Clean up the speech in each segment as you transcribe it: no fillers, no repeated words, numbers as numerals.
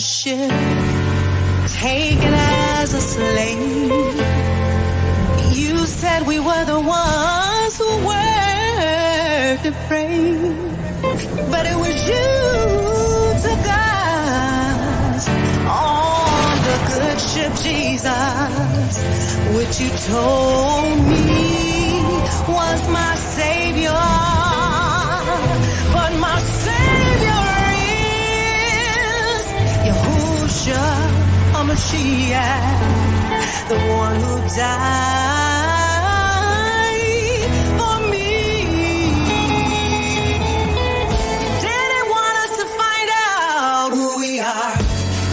ship, taken as a slave. You said we were the ones who were depraved, but it was you took us on the good ship, Jesus, which you told me was my Savior. But my Savior is Yahushua HaMashiach, the one who died for me. Didn't want us to find out who we are.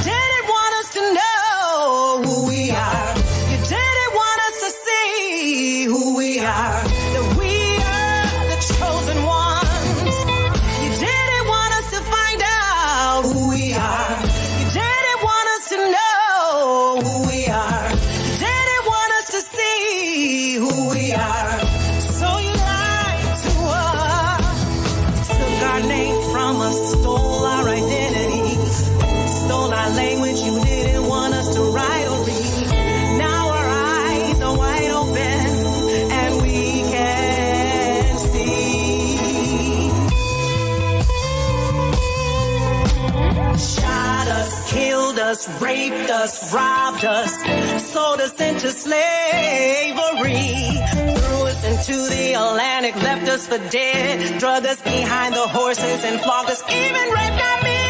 Didn't want us to know who we are. You didn't want us to see who we are. That we are the chosen ones. You didn't want us to find out who we are. You didn't want us to know who we are. You didn't want us to see who we are. So you lied to us. Took our name from us, stole our identity, stole our language. You didn't want us to write or read. Now our eyes are wide open and we can see. Shot us, killed us, raped us, robbed us, sold us into slavery, threw us into the Atlantic, left us for dead, drug us behind the horses and flogged us, even raped our men.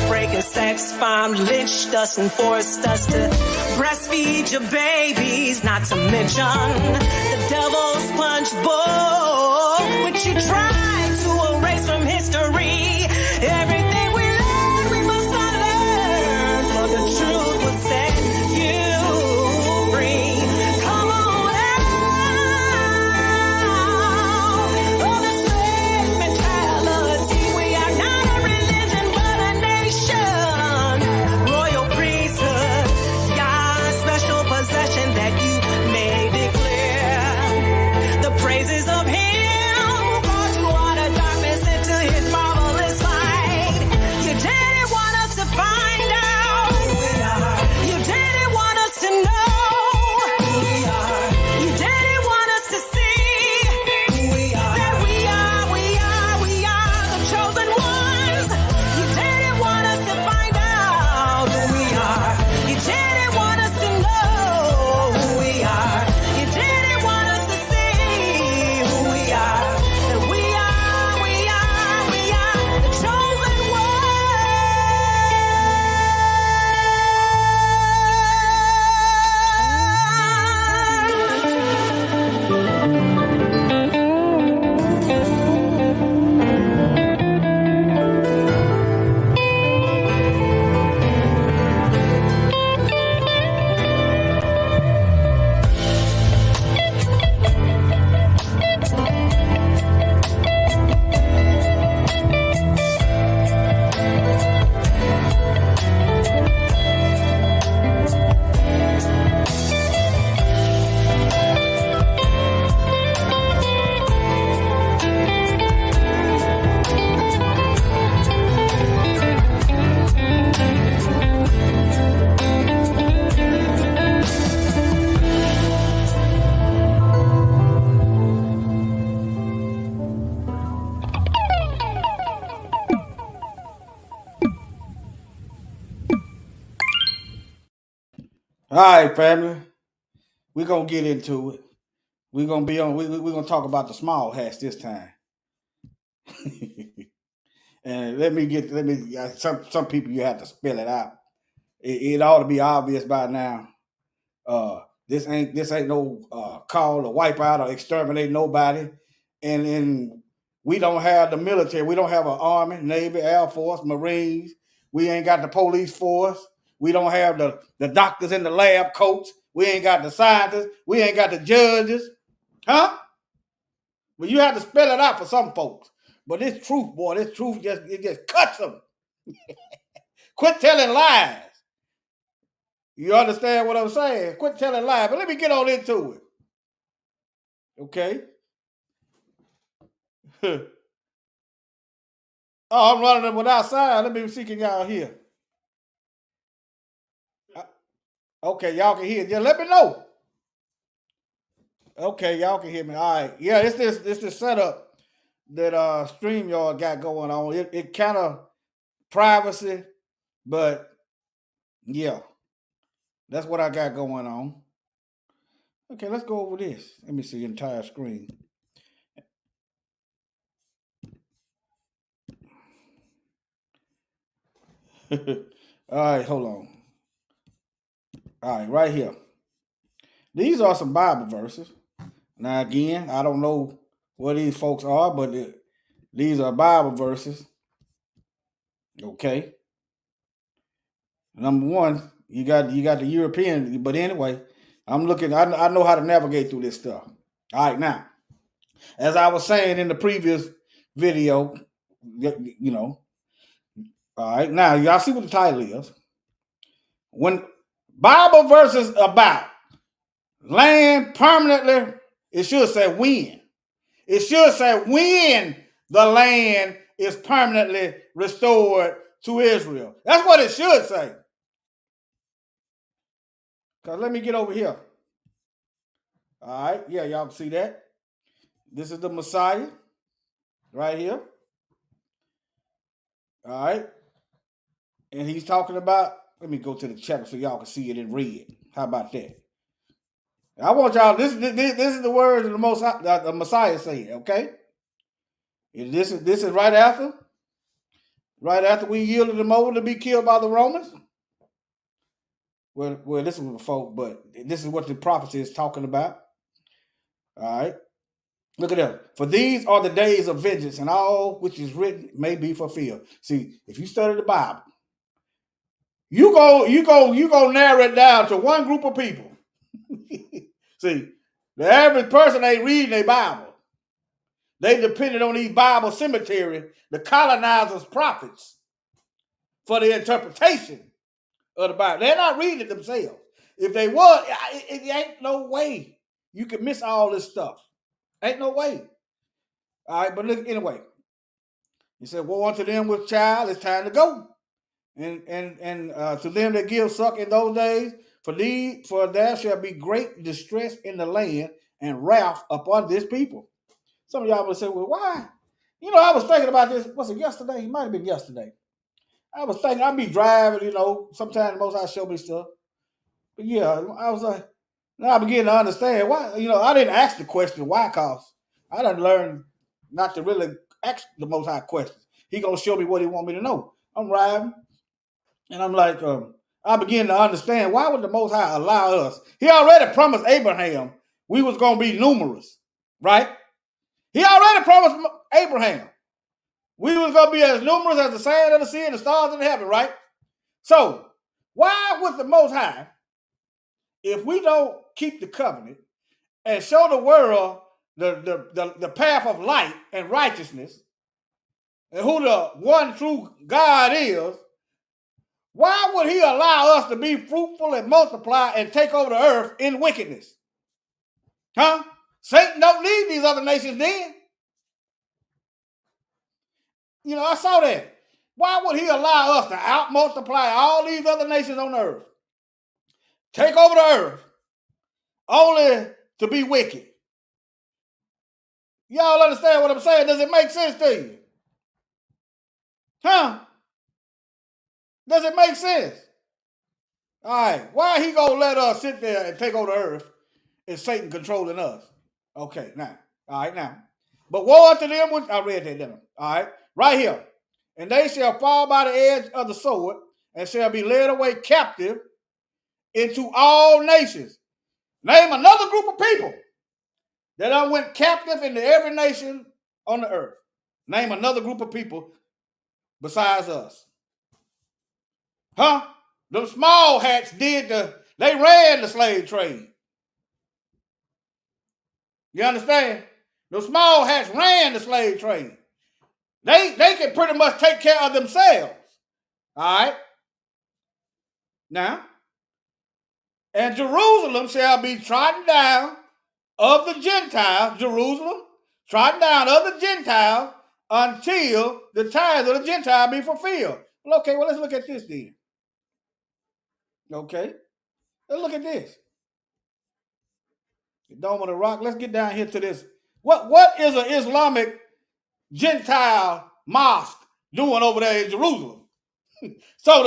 Breaking sex bomb, lynched us and forced us to breastfeed your babies, not to mention the devil's punch bowl, which you tried to erase from history. Everything we learned, we must unlearn, for the truth will set you free. Come on out of the slave mentality. We are not a religion, but a nation. Royal priesthood, God's special possession that you may declare the praises of Him who brought you out of darkness into His marvelous light. You didn't want us to find out who we are. You didn't want us to know who we are. You didn't want us to see who we are. That we are the chosen ones. You didn't want us to find out who we are. You didn't want us to know who we are. You didn't want us to see who we are. That we are the chosen All right, family. We're gonna get into it. We're gonna be on. We're gonna talk about the small hats this time. And some people you have to spell it out. It ought to be obvious by now. This ain't no call to wipe out or exterminate nobody. And we don't have the military. We don't have an army, navy, air force, marines. We ain't got the police force. We don't have the doctors in the lab coats. We ain't got the scientists. We ain't got the judges. Huh? Well, you have to spell it out for some folks. But this truth, boy, this truth just cuts them. Quit telling lies. You understand what I'm saying? Quit telling lies. But let me get on into it. Okay? Oh, I'm running them without sound. Let me see, can y'all hear? Okay, y'all can hear. Just let me know. Okay, y'all can hear me. All right. Yeah, it's this setup that StreamYard got going on. It kind of privacy, but yeah, that's what I got going on. Okay, let's go over this. Let me see the entire screen. All right, hold on. All right, right here. These are some Bible verses. Now, again, I don't know what these folks are, but these are Bible verses. Okay. Number one, you got the European, but anyway, I'm looking. I know how to navigate through this stuff. All right, now, as I was saying in the previous video, you know. All right, now y'all see what the title is. When Bible verses about land permanently, it should say when. It should say when the land is permanently restored to Israel. That's what it should say. Because let me get over here. All right, yeah, y'all can see that. This is the Messiah right here. All right. And he's talking about, let me go to the chapter so y'all can see it in red. How about that? I want y'all, this is the words of the Messiah saying, okay? And this is right after we yielded him over to be killed by the Romans. Well, this was before, but this is what the prophecy is talking about. All right. Look at that. For these are the days of vengeance, and all which is written may be fulfilled. See, if you study the Bible, you go narrow it down to one group of people. See, the average person ain't reading their Bible. They depended on these Bible cemetery, the colonizers' prophets, for the interpretation of the Bible. They're not reading it themselves. If they would, it ain't no way you can miss all this stuff. Ain't no way. All right, but look, anyway. He said, woe unto them with child, it's time to go. And to them that give suck in those days, for there shall be great distress in the land and wrath upon this people. Some of y'all would say, well, why? You know, I was thinking about this. Was it yesterday? It might have been yesterday. I was thinking, I'd be driving, you know, sometimes the Most High show me stuff. But yeah, I was like, now I begin to understand why. You know, I didn't ask the question why, cause I done learned not to really ask the Most High questions. He gonna show me what he want me to know. I'm riding, and I'm like, I begin to understand why would the Most High allow us? He already promised Abraham we was gonna be numerous, right? He already promised Abraham we was gonna be as numerous as the sand of the sea and the stars in heaven, right? So why would the Most High, if we don't keep the covenant and show the world the path of light and righteousness and who the one true God is, why would he allow us to be fruitful and multiply and take over the earth in wickedness? Huh? Satan don't need these other nations then. You know, I saw that. Why would he allow us to out multiply all these other nations on the earth? Take over the earth only to be wicked. Y'all understand what I'm saying? Does it make sense to you? Huh? Does it make sense? All right. Why he gonna let us sit there and take over the earth and Satan controlling us? Okay, now. All right, now. But woe unto them which I read that, didn't I? All right, right here. And they shall fall by the edge of the sword and shall be led away captive into all nations. Name another group of people that went captive into every nation on the earth. Name another group of people besides us. Huh? Them small hats they ran the slave trade. You understand? The small hats ran the slave trade. They can pretty much take care of themselves. All right? Now, and Jerusalem shall be trodden down of the Gentiles, Jerusalem, trodden down of the Gentiles until the times of the Gentile be fulfilled. Well, okay, well, let's look at this then. Okay. Let's look at this. The Dome of the Rock. Let's get down here to this. What is an Islamic Gentile mosque doing over there in Jerusalem? So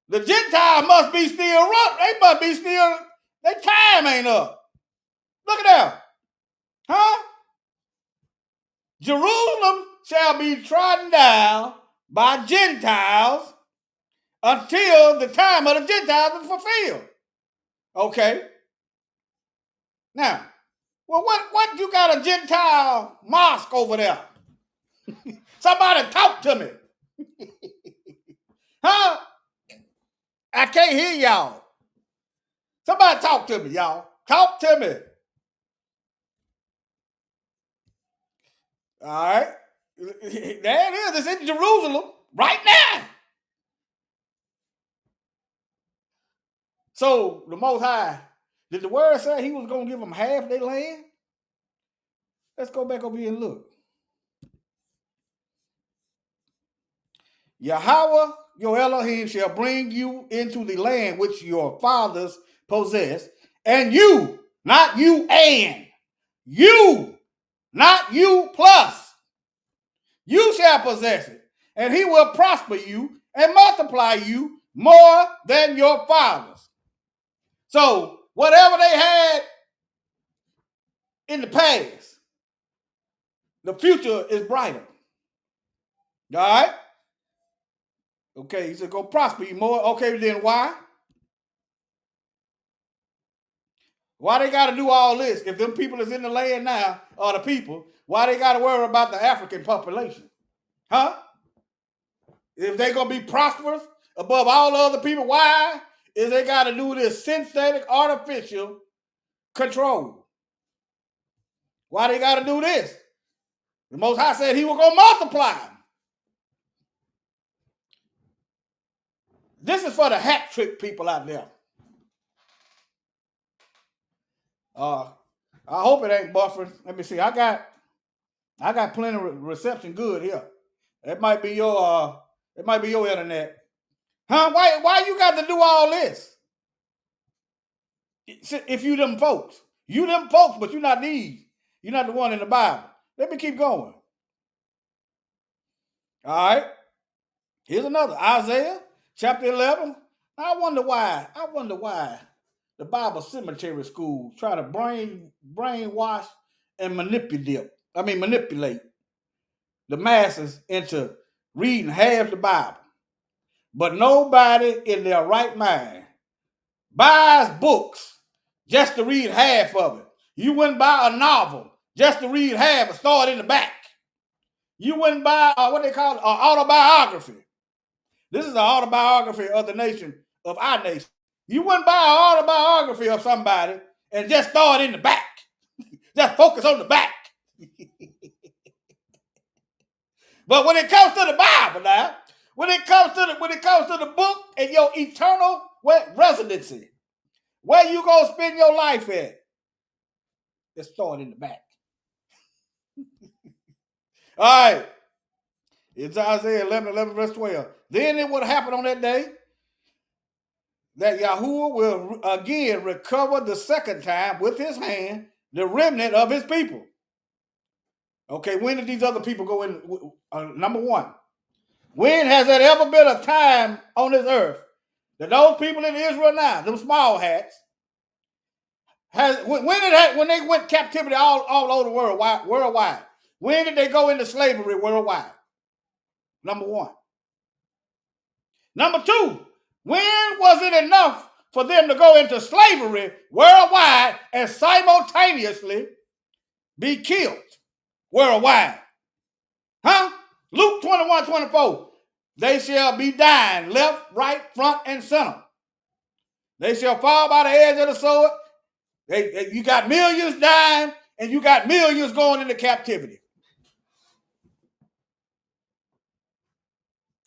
the Gentile must be still run. They must be still. Their time ain't up. Look at that, huh? Jerusalem shall be trodden down by Gentiles until the time of the Gentiles is fulfilled. Okay. Now, well, what you got a Gentile mosque over there? Somebody talk to me. Huh? I can't hear y'all. Somebody talk to me, y'all. Talk to me. All right. There it is. It's in Jerusalem right now. So the Most High, did the word say he was going to give them half their land? Let's go back over here and look. Yahweh, your Elohim, shall bring you into the land which your fathers possessed, and you, not you and, you, not you plus, you shall possess it, and he will prosper you and multiply you more than your fathers. So whatever they had in the past, the future is brighter. All right? Okay, he said, go prosper you more. Okay, then why? Why they got to do all this? If them people is in the land now, or the people, why they got to worry about the African population? Huh? If they going to be prosperous above all the other people, why is they got to do this synthetic, artificial control? Why they got to do this? The Most High said he was going to multiply them. This is for the hat trick people out there. I hope it ain't buffering. Let me see. I got plenty of reception good here. It might be your internet. Huh? Why you got to do all this? If you them folks. You them folks, but you're not these. You're not the one in the Bible. Let me keep going. All right. Here's another. Isaiah chapter 11. I wonder why the Bible cemetery schools try to brainwash and manipulate the masses into reading half the Bible. But nobody in their right mind buys books just to read half of it. You wouldn't buy a novel just to read half and start in the back. You wouldn't buy what they call an autobiography. This is an autobiography of the nation, of our nation. You wouldn't buy an autobiography of somebody and just start in the back. Just focus on the back. But when it comes to the Bible now, when it comes to the book and your eternal residency, where you gonna spend your life at, let's start in the back. All right. It's Isaiah 11, verse 12. Then it will happen on that day that Yahuwah will again recover the second time with his hand the remnant of his people. Okay, when did these other people go in? Number one, when has there ever been a time on this earth that those people in Israel now, them small hats, when they went captivity all over the world, worldwide? When did they go into slavery worldwide? Number one. Number two, when was it enough for them to go into slavery worldwide and simultaneously be killed worldwide? Huh? Luke 21:24. They shall be dying left, right, front, and center. They shall fall by the edge of the sword. You got millions dying, and you got millions going into captivity.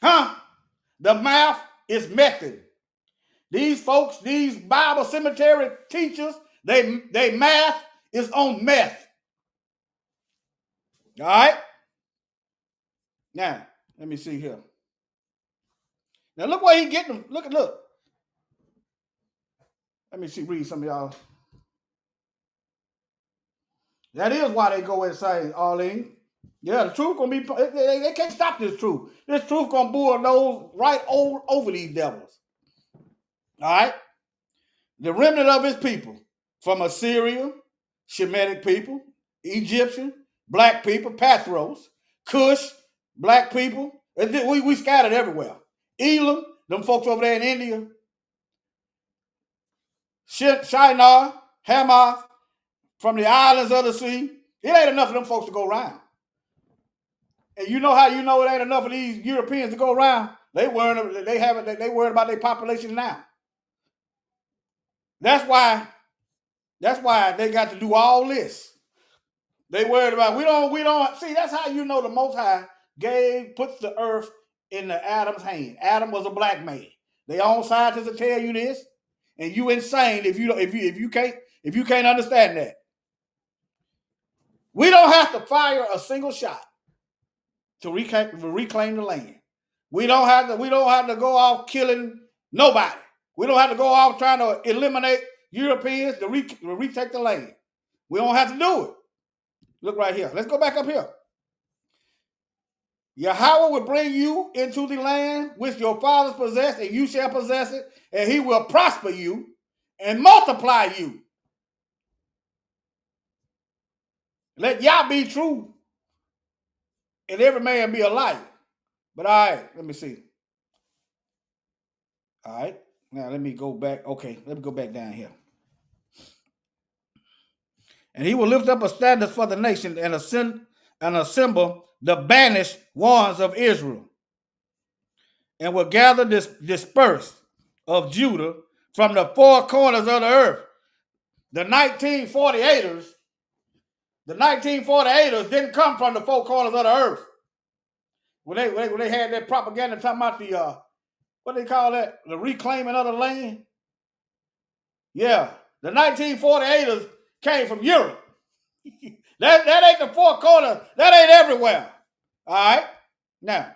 Huh? The math is method. These folks, these Bible cemetery teachers, they math is on meth. All right? Now, let me see here. Now look where he getting them. Look. Let me see, read some of y'all. That is why they go insane, Arlene. Yeah, the truth gonna be. They can't stop this truth. This truth gonna bulldoze right over these devils. All right, the remnant of his people from Assyria, Shemitic people, Egyptian, black people, Pathros, Cush, black people. We scattered everywhere. Elam, them folks over there in India, Shinar, Hamath, from the islands of the sea. It ain't enough of them folks to go around. And you know how you know it ain't enough of these Europeans to go around? They worried about their population now. That's why they got to do all this. They worried about we don't see. That's how you know the Most High puts the earth in the Adam's hand. Adam was a black man. They own scientists will tell you this, and you insane if you can't understand that. We don't have to fire a single shot to reclaim the land. We don't have to go off killing nobody. We don't have to go off trying to eliminate Europeans to retake the land. We don't have to do it. Look right here. Let's go back up here. Yahweh will bring you into the land which your fathers possessed, and you shall possess it, and he will prosper you and multiply you. Let Yah be true, and every man be a liar. But all right, let me see. All right, now let me go back. Okay, let me go back down here. And he will lift up a standard for the nation and assemble the banished ones of Israel, and will gather this dispersed of Judah from the four corners of the earth. The 1948ers didn't come from the four corners of the earth. When they had that propaganda talking about the what they call that, the reclaiming of the land. Yeah, the 1948ers came from Europe. that ain't the four corners. That ain't everywhere. All right. Now,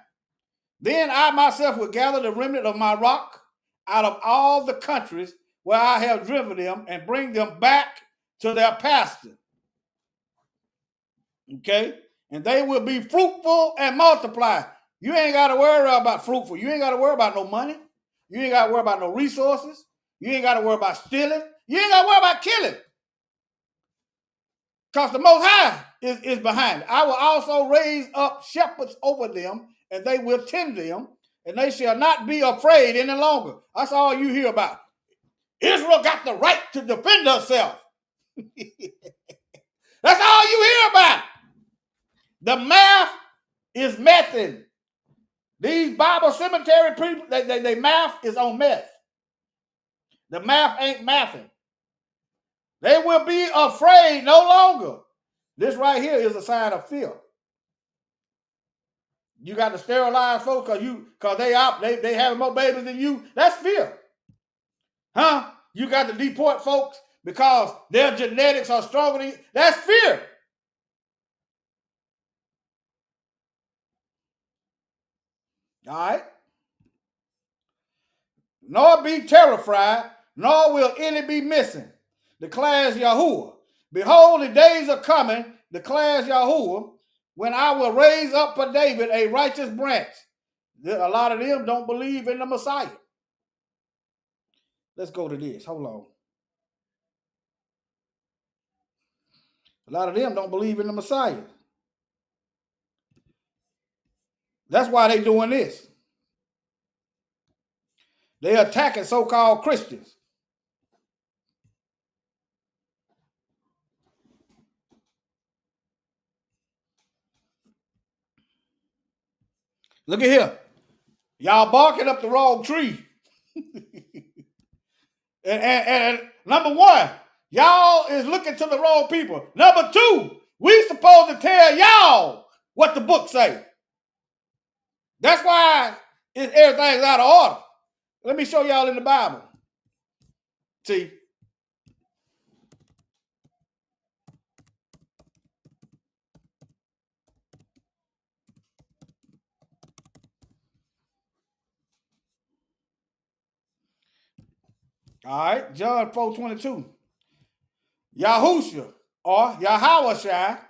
then I myself will gather the remnant of my rock out of all the countries where I have driven them and bring them back to their pasture. Okay? And they will be fruitful and multiply. You ain't got to worry about fruitful. You ain't got to worry about no money. You ain't got to worry about no resources. You ain't got to worry about stealing. You ain't got to worry about killing. Because the Most High is behind it. I will also raise up shepherds over them, and they will tend them, and they shall not be afraid any longer. That's all you hear about. Israel got the right to defend herself. That's all you hear about. The math is mething. These Bible cemetery people, they math is on meth. The math ain't mathing. They will be afraid no longer. This right here is a sign of fear. You got to sterilize folks because they have more babies than you. That's fear. Huh? You got to deport folks because their genetics are stronger than you. That's fear. All right? Nor be terrified, nor will any be missing, declares Yahuwah. Behold, the days are coming, declares Yahuwah, when I will raise up for David a righteous branch. A lot of them don't believe in the Messiah. Let's go to this. Hold on. A lot of them don't believe in the Messiah. That's why they're doing this. They're attacking so-called Christians. Look at here. Y'all barking up the wrong tree. and number one, y'all is looking to the wrong people. Number two, we supposed to tell y'all what the book say. That's why everything's out of order. Let me show y'all in the Bible. See. All right, John 4:22. Yahusha or Yahawashai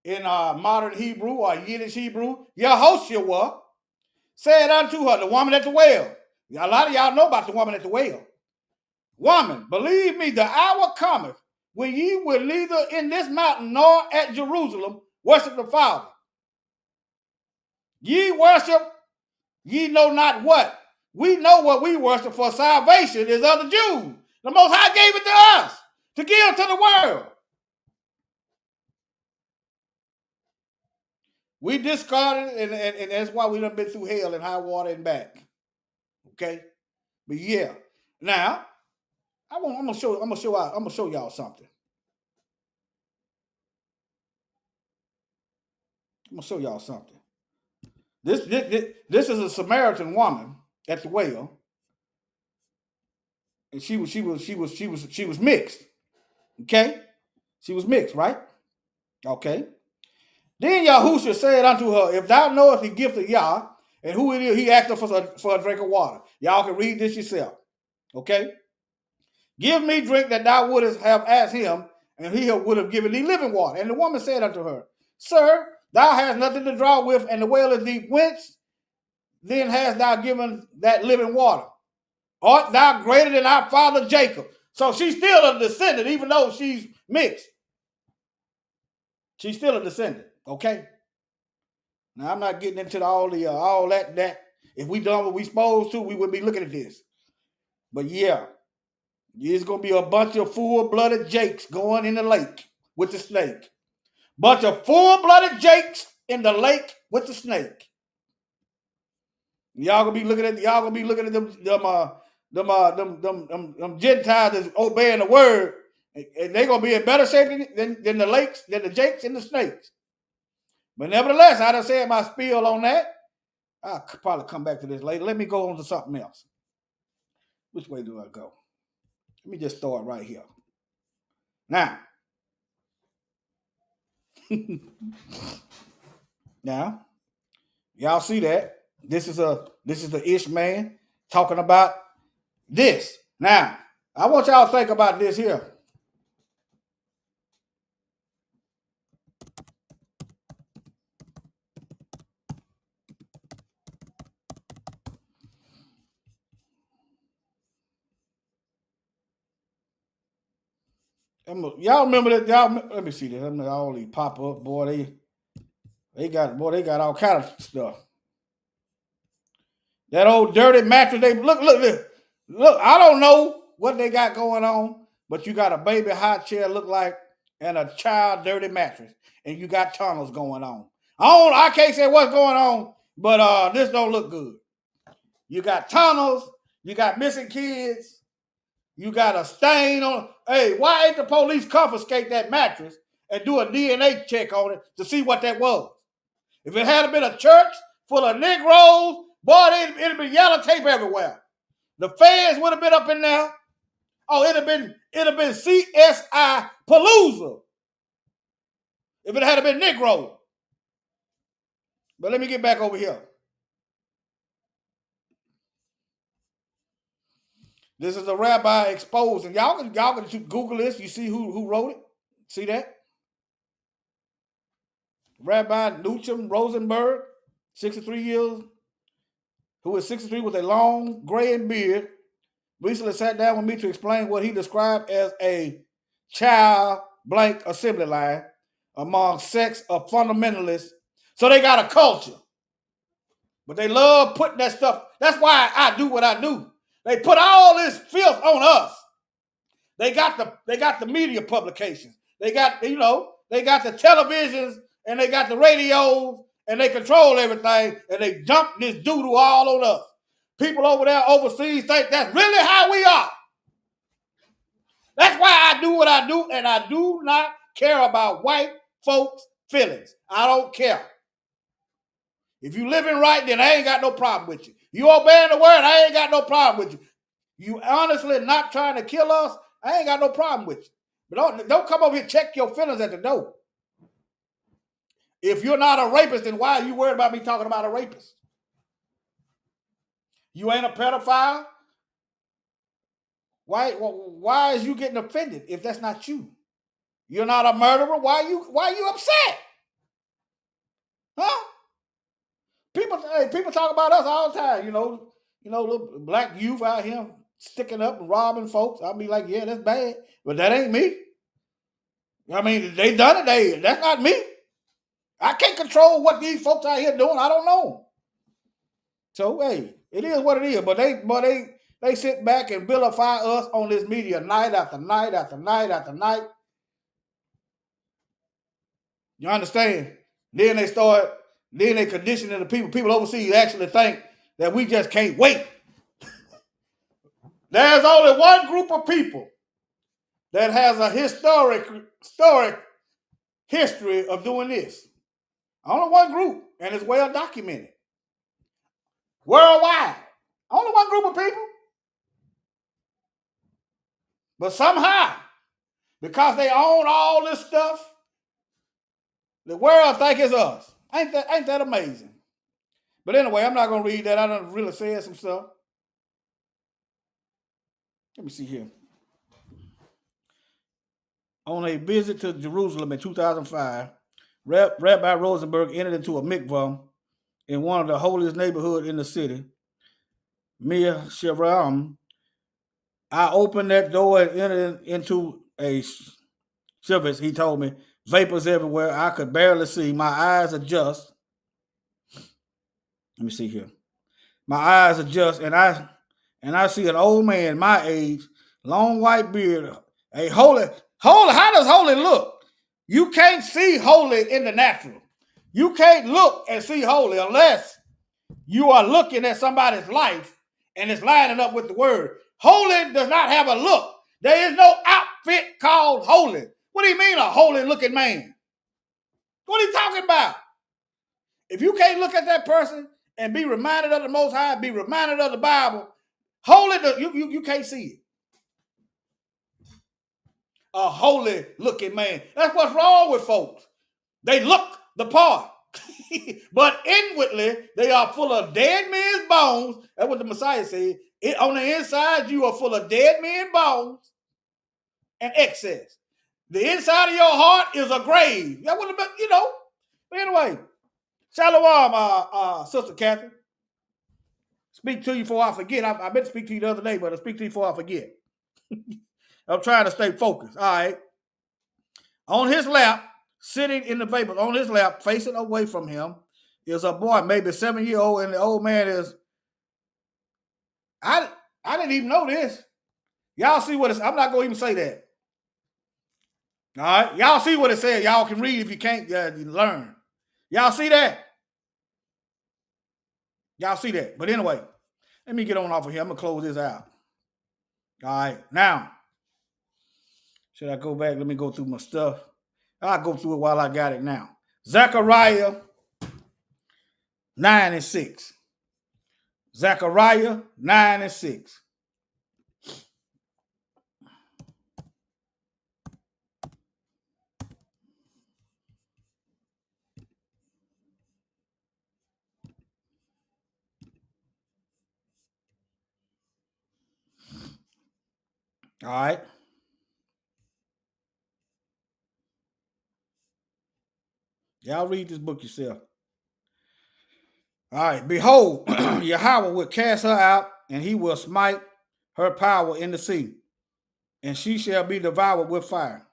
in modern Hebrew or Yiddish Hebrew, Yehoshua said unto her, the woman at the well. A lot of y'all know about the woman at the well. Woman, believe me, the hour cometh when ye will neither in this mountain nor at Jerusalem worship the Father. Ye worship, ye know not what. We know what we worship, for salvation is of the Jews. The Most High gave it to us to give to the world. We discarded it, and that's why we done been through hell and high water and back. Okay, but yeah. Now, I'm gonna show y'all something. I'm gonna show y'all something. This is a Samaritan woman at the well, and she was mixed. Okay, she was mixed, right? Okay. Then Yahusha said unto her, if thou knowest the gift of Yah, and who it is, he asked her for a drink of water. Y'all can read this yourself. Okay? Give me drink that thou wouldest have asked him, and he would have given thee living water. And the woman said unto her, Sir, thou hast nothing to draw with, and the well is deep. Whence then hast thou given that living water? Art thou greater than our father Jacob? So she's still a descendant, even though she's mixed. She's still a descendant. Okay? Now I'm not getting into all that. If we done what we supposed to, we wouldn't be looking at this. But yeah, it's gonna be a bunch of full-blooded jakes going in the lake with the snake. Bunch of full-blooded jakes in the lake with the snake. Y'all gonna be looking at them Gentiles that's obeying the word, and they're gonna be in better shape than the lakes, than the jakes and the snakes. But nevertheless, I done said my spiel on that. I'll probably come back to this later. Let me go on to something else. Which way do I go? Let me just start right here. Now, now, y'all see that? This is the Ish man talking about this. Now, I want y'all to think about this here. Y'all remember that? Let me see this. All these pop up, boy. They got all kind of stuff. That old dirty mattress. Look. I don't know what they got going on, but you got a baby high chair look like, and a child dirty mattress, and you got tunnels going on. I can't say what's going on, but this don't look good. You got tunnels. You got missing kids. You got a stain on. Hey, why ain't the police confiscate that mattress and do a DNA check on it to see what that was? If it had been a church full of Negroes, boy, it'd have been yellow tape everywhere. The feds would have been up in there. Oh, it'd have been CSI Palooza if it had been Negro. But let me get back over here. This is a rabbi exposed, and y'all can Google this. You see who wrote it? See that? Rabbi Nuchem Rosenberg, 63 years, who is 63 with a long gray beard, recently sat down with me to explain what he described as a child blank assembly line among sects of fundamentalists. So they got a culture, but they love putting that stuff. That's why I do what I do. They put all this filth on us. They got the media publications. They got the televisions, and they got the radios, and they control everything, and they dump this doo-doo all on us. People over there overseas think that's really how we are. That's why I do what I do, and I do not care about white folks' feelings. I don't care. If you living right, then I ain't got no problem with you. You obeying the word, I ain't got no problem with you. You honestly not trying to kill us, I ain't got no problem with you. But don't come over here and check your feelings at the door. If you're not a rapist, then why are you worried about me talking about a rapist? You ain't a pedophile. Why is you getting offended if that's not you? You're not a murderer. Why are you upset? Huh? People talk about us all the time. Little black youth out here sticking up and robbing folks. I'll be like, yeah, that's bad, but that ain't me. I mean, they done it. That's not me. I can't control what these folks out here doing. I don't know. So hey, it is what it is. But they sit back and vilify us on this media night after night after night after night. You understand? Then they conditioning the people overseas actually think that we just can't wait. There's only one group of people that has a historic history of doing this. Only one group, and it's well documented. Worldwide. Only one group of people. But somehow, because they own all this stuff, the world think it's us. Ain't that amazing? But anyway, I'm not gonna read that. I done really said some stuff. Let me see here. On a visit to Jerusalem in 2005, Rabbi Rosenberg entered into a mikvah in one of the holiest neighborhoods in the city, Mia Shiraim. I opened that door and entered into a service. He told me, vapors everywhere. I could barely see. My eyes adjust. Let me see here. My eyes adjust, and I see an old man my age, long white beard, a holy. How does holy look? You can't see holy in the natural. You can't look and see holy unless you are looking at somebody's life and it's lining up with the word. Holy does not have a look. There is no outfit called holy. What do you mean a holy looking man? What are you talking about? If you can't look at that person and be reminded of the Most High, be reminded of the Bible, holy, you can't see it. A holy looking man. That's what's wrong with folks. They look the part. But inwardly, they are full of dead men's bones. That's what the Messiah said. On the inside, you are full of dead men's bones and excess. The inside of your heart is a grave. That would have been, But anyway, shalom, Sister Catherine. Speak to you before I forget. I meant to speak to you the other day, but I'll speak to you before I forget. I'm trying to stay focused. All right. On his lap, sitting in the vapors, on his lap, facing away from him, is a boy, maybe 7-year-old, and the old man is. I didn't even know this. Y'all see what it's. I'm not gonna even say that. All right, y'all see what it says. Y'all can read if you can't learn. Y'all see that? Y'all see that? But anyway, let me get on off of here. I'm gonna close this out. All right, now should I go back? Let me go through my stuff. I'll go through it while I got it now. Zechariah 9:6. Zechariah 9:6. All right. Y'all read this book yourself. All right. Behold, Yahweh will cast her out, and he will smite her power in the sea, and she shall be devoured with fire.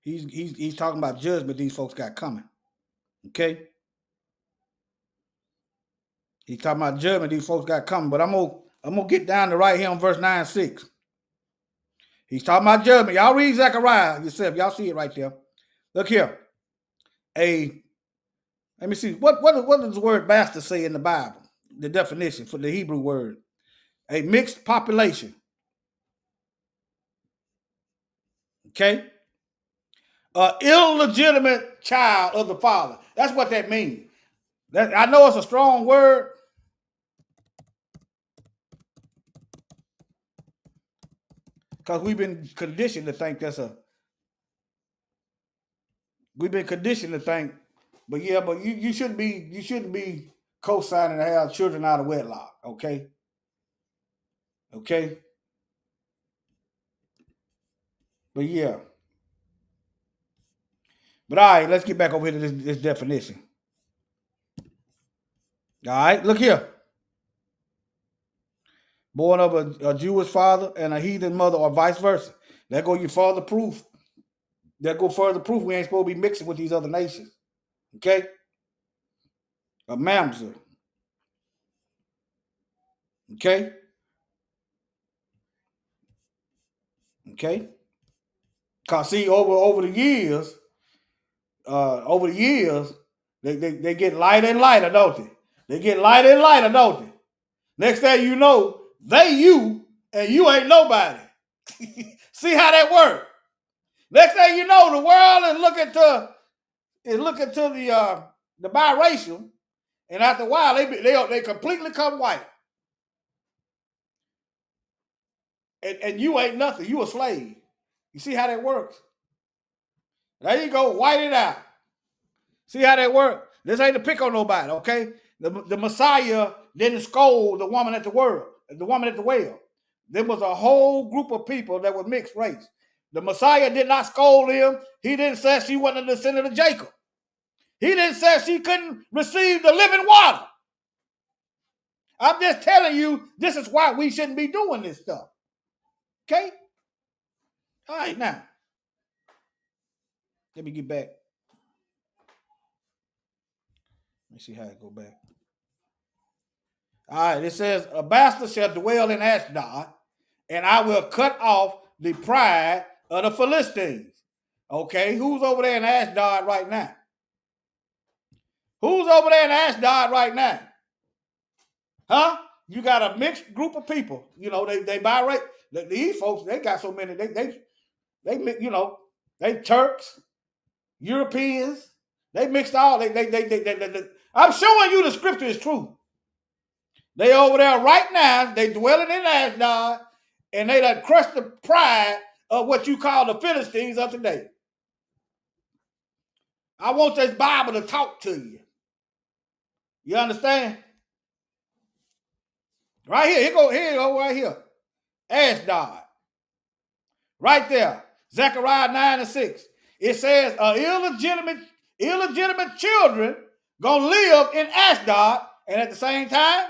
He's talking about judgment these folks got coming. Okay? He's talking about judgment these folks got coming, but I'm gonna get down to right here on verse 9:6. He's talking about judgment. Y'all read Zechariah yourself. Y'all see it right there. Look here. Let me see. What does the word bastard say in the Bible? The definition for the Hebrew word. A mixed population. Okay? An illegitimate child of the father. That's what that means. I know it's a strong word. Because we've been conditioned to think we've been conditioned to think, but you shouldn't be co-signing to have children out of wedlock, okay? Okay? But yeah. But all right, let's get back over here to this definition. All right, look here. Born of a Jewish father and a heathen mother, or vice versa. There go your further proof. There go further proof we ain't supposed to be mixing with these other nations. Okay? A mamzer. Okay? Okay? Cause see, over the years, they get lighter and lighter, don't they? They get lighter and lighter, don't they? Next thing you know, they you and you ain't nobody. See how that works? Next thing you know, the world is looking to the biracial, and after a while, they completely come white, and you ain't nothing. You a slave. You see how that works? There you go, white it out. See how that works? This ain't to pick on nobody, okay? The Messiah didn't scold the woman at the well. There was a whole group of people that were mixed race. The Messiah did not scold him. He didn't say she wasn't a descendant of Jacob. He didn't say she couldn't receive the living water. I'm just telling you, this is why we shouldn't be doing this stuff. Okay? All right, now. Let me get back. Let me see how I go back. All right, it says, a bastard shall dwell in Ashdod, and I will cut off the pride of the Philistines. Okay, who's over there in Ashdod right now? Who's over there in Ashdod right now? Huh? You got a mixed group of people. You know, they buy right. These folks, they got so many. They you know, they Turks, Europeans. They mixed all. They I'm showing you the scripture is true. They over there right now. They dwelling in Ashdod, and they done crushed the pride of what you call the Philistines of today. I want this Bible to talk to you. You understand? Right here, here you go, right here. Ashdod. Right there. Zechariah 9:6. It says, illegitimate children gonna live in Ashdod, and at the same time,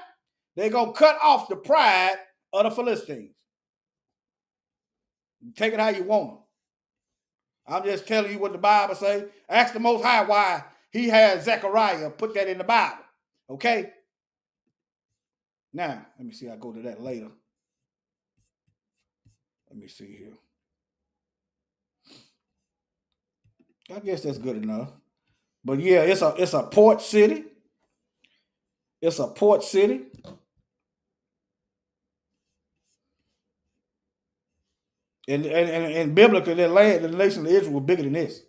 they're gonna cut off the pride of the Philistines. Take it how you want. I'm just telling you what the Bible say. Ask the Most High why he had Zechariah put that in the Bible. Okay? Now, let me see. I'll go to that later. Let me see here. I guess that's good enough. But yeah, it's a port city. It's a port city. And biblically, the nation of Israel was bigger than this.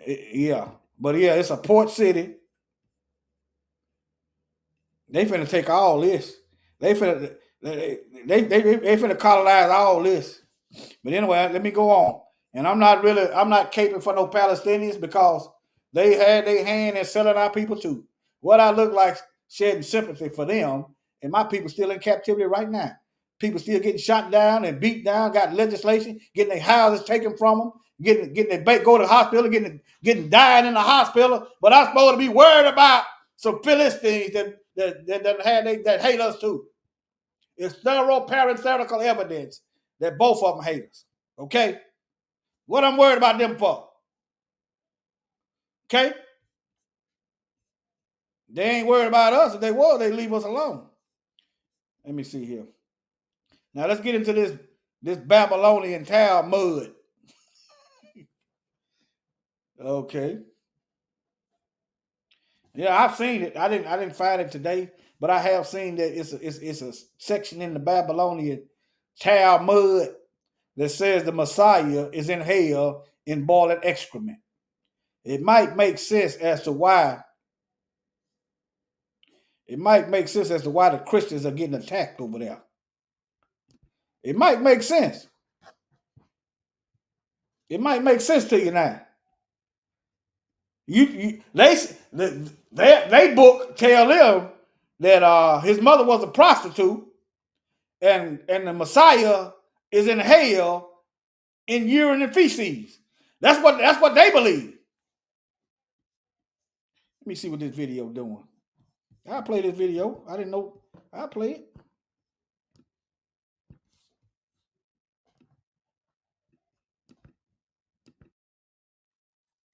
Yeah. But yeah, it's a port city. They finna take all this. They finna colonize all this. But anyway, let me go on. And I'm not caping for no Palestinians because they had their hand in selling our people too. What I look like shedding sympathy for them, and my people still in captivity right now. People still getting shot down and beat down, got legislation, getting their houses taken from them, getting their go to the hospital, getting dying in the hospital. But I'm supposed to be worried about some Philistines that hate us too. It's thorough parenthetical evidence that both of them hate us. Okay? What I'm worried about them for? Okay? They ain't worried about us. If they were, they leave us alone. Let me see here. Now let's get into this Babylonian Talmud. Okay. Yeah, I've seen it. I didn't find it today, but I have seen that it's a section in the Babylonian Talmud that says the Messiah is in hell in boiling excrement. It might make sense as to why. It might make sense as to why the Christians are getting attacked over there. It might make sense. It might make sense to you now. They book tell them that his mother was a prostitute, and the Messiah is in hell in urine and feces. That's what they believe. Let me see what this video doing. I'll play this video. I didn't know. I'll play it.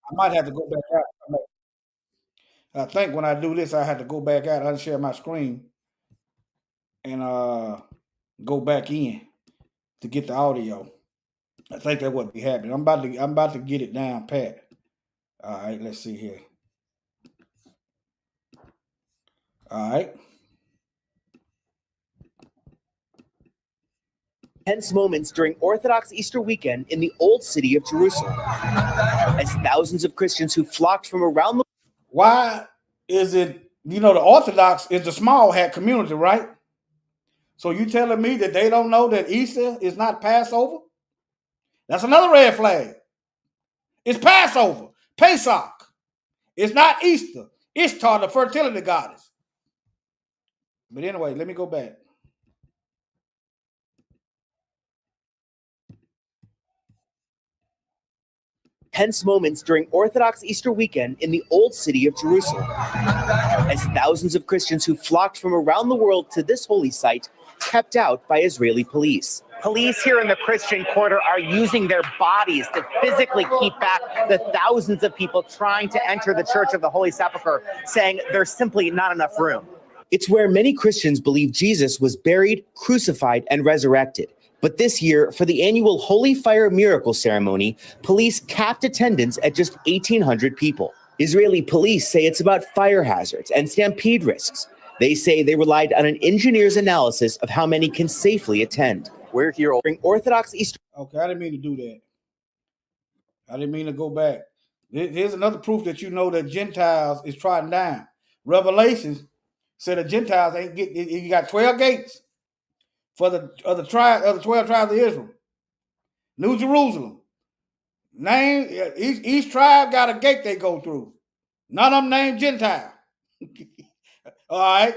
I might have to go back out. I think when I do this, I have to go back out, unshare my screen, and go back in to get the audio. I think that would be happening. I'm about to get it down pat. All right, let's see here. All right. Tense moments during Orthodox Easter weekend in the old city of Jerusalem, as thousands of Christians who flocked from around the Why is it, the Orthodox is the small hat community, right? So you telling me that they don't know that Easter is not Passover? That's another red flag. It's Passover, Pesach. It's not Easter. Ishtar, the fertility goddess. But anyway, let me go back. tense moments during Orthodox Easter weekend in the old city of Jerusalem, as thousands of Christians who flocked from around the world to this holy site kept out by Israeli police. Police here in the Christian Quarter are using their bodies to physically keep back the thousands of people trying to enter the Church of the Holy Sepulchre, saying there's simply not enough room. It's where many Christians believe Jesus was buried, crucified, and resurrected. But this year, for the annual Holy Fire Miracle Ceremony, police capped attendance at just 1,800 people. Israeli police say it's about fire hazards and stampede risks. They say they relied on an engineer's analysis of how many can safely attend. We're here during Orthodox Easter. Okay, I didn't mean to do that. I didn't mean to go back. Here's another proof that you know that Gentiles is trodden down. Revelations said the Gentiles ain't getting. You got 12 gates for the 12 tribes of Israel. New Jerusalem. Each tribe got a gate they go through. None of them named Gentile. All right.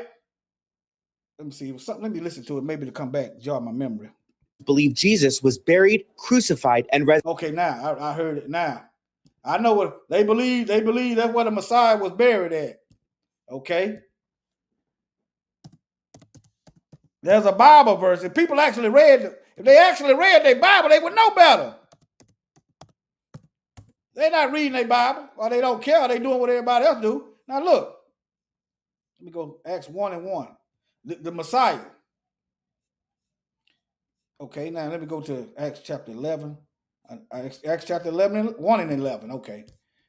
Let me see. Let me listen to it. Maybe to come back, jog my memory. Believe Jesus was buried, crucified, and resurrected. Okay, now I heard it. Now I know what they believe. They believe that's where the Messiah was buried at. Okay. There's a Bible verse. If people actually read, if they actually read their Bible, they would know better. They're not reading their Bible, or they don't care. They're doing what everybody else do. Now look. Let me go Acts 1:1. The Messiah. Okay, now let me go to Acts chapter 11. Acts chapter 11, 1 and 11. Okay.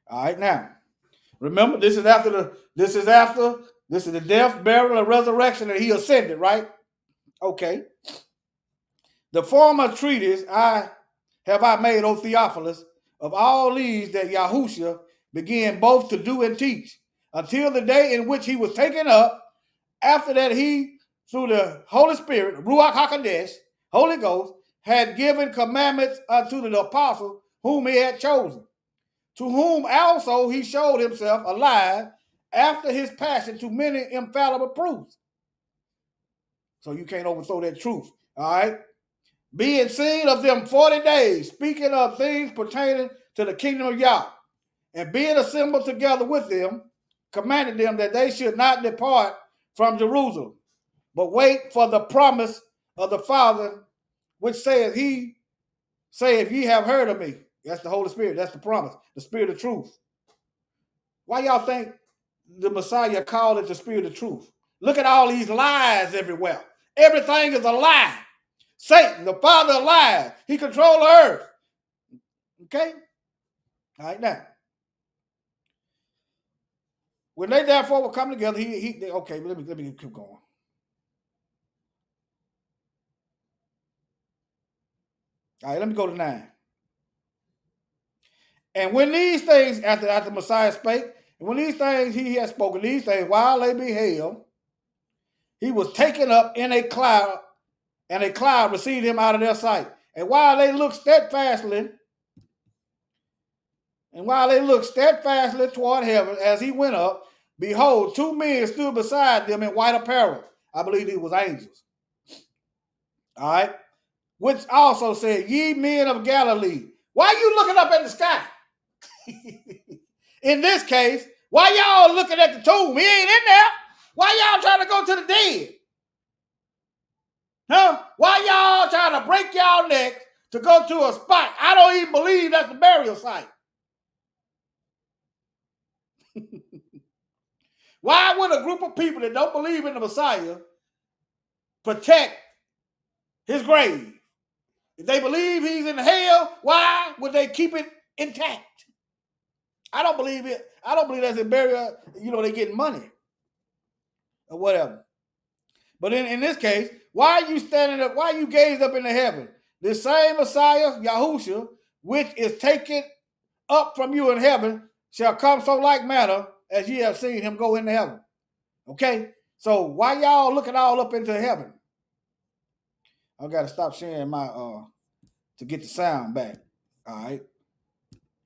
All right, now. Remember, this is the death, burial, and resurrection that he ascended, right? Okay. The former treatise I made, O Theophilus, of all these that Yahushua began both to do and teach, until the day in which he was taken up. After that, he, through the Holy Spirit, Ruach HaKodesh, Holy Ghost, had given commandments unto the apostles whom he had chosen, to whom also he showed himself alive after his passion to many infallible proofs. So you can't overthrow that truth. All right. Being seen of them 40 days, speaking of things pertaining to the kingdom of Yah, and being assembled together with them, commanded them that they should not depart from Jerusalem, but wait for the promise of the Father, which saith, he saith, ye have heard of me. That's the Holy Spirit. That's the promise, the Spirit of truth. Why y'all think the Messiah called it the Spirit of truth? Look at all these lies everywhere. Everything is a lie. Satan, the father of lies, he controls the earth. Okay? All right, now. When they therefore will come together, okay, let me keep going. All right, let me go to 9. And when these things, after Messiah spake, and when these things he had spoken, these things, while they beheld, he was taken up in a cloud, and a cloud received him out of their sight. And while they looked steadfastly toward heaven as he went up, behold, 2 men stood beside them in white apparel. I believe these was angels. All right. which also said, ye men of Galilee, why are you looking up at the sky? In this case, why y'all looking at the tomb? He ain't in there. Why y'all trying to go to the dead? Huh? Why y'all trying to break y'all necks to go to a spot? I don't even believe that's the burial site. Why would a group of people that don't believe in the Messiah protect his grave? If they believe he's in hell, why would they keep it intact? I don't believe it. I don't believe that's a burial. You know, they getting money or whatever. But in this case, why are you standing up? Why are you gazed up into heaven? This same Messiah, Yahusha, which is taken up from you in heaven, shall come so like manner as ye have seen him go into heaven. Okay? So why y'all looking all up into heaven? I got to stop sharing my to get the sound back. All right.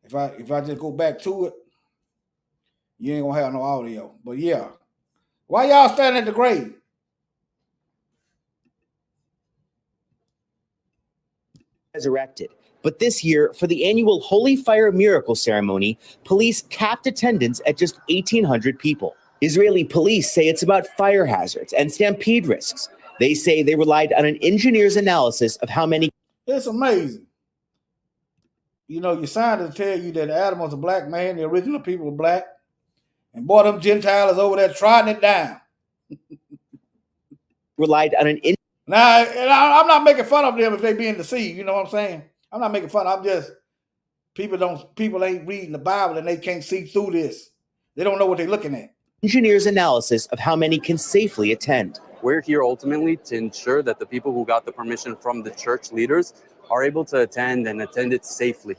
If I just go back to it, you ain't gonna have no audio. But yeah, why y'all standing at the grave? Resurrected. But this year, for the annual Holy Fire Miracle Ceremony, police capped attendance at just 1,800 people. Israeli police say it's about fire hazards and stampede risks. They say they relied on an engineer's analysis of how many. It's amazing. You know, your scientists tell you that Adam was a black man, the original people were black, and boy, them Gentiles over there trotting it down. Relied on an. Now, and I'm not making fun of them if they being deceived. You know what I'm saying? I'm not making fun. I'm just people ain't reading the Bible and they can't see through this. They don't know what they're looking at. Engineer's analysis of how many can safely attend. We're here ultimately to ensure that the people who got the permission from the church leaders are able to attend and attend it safely.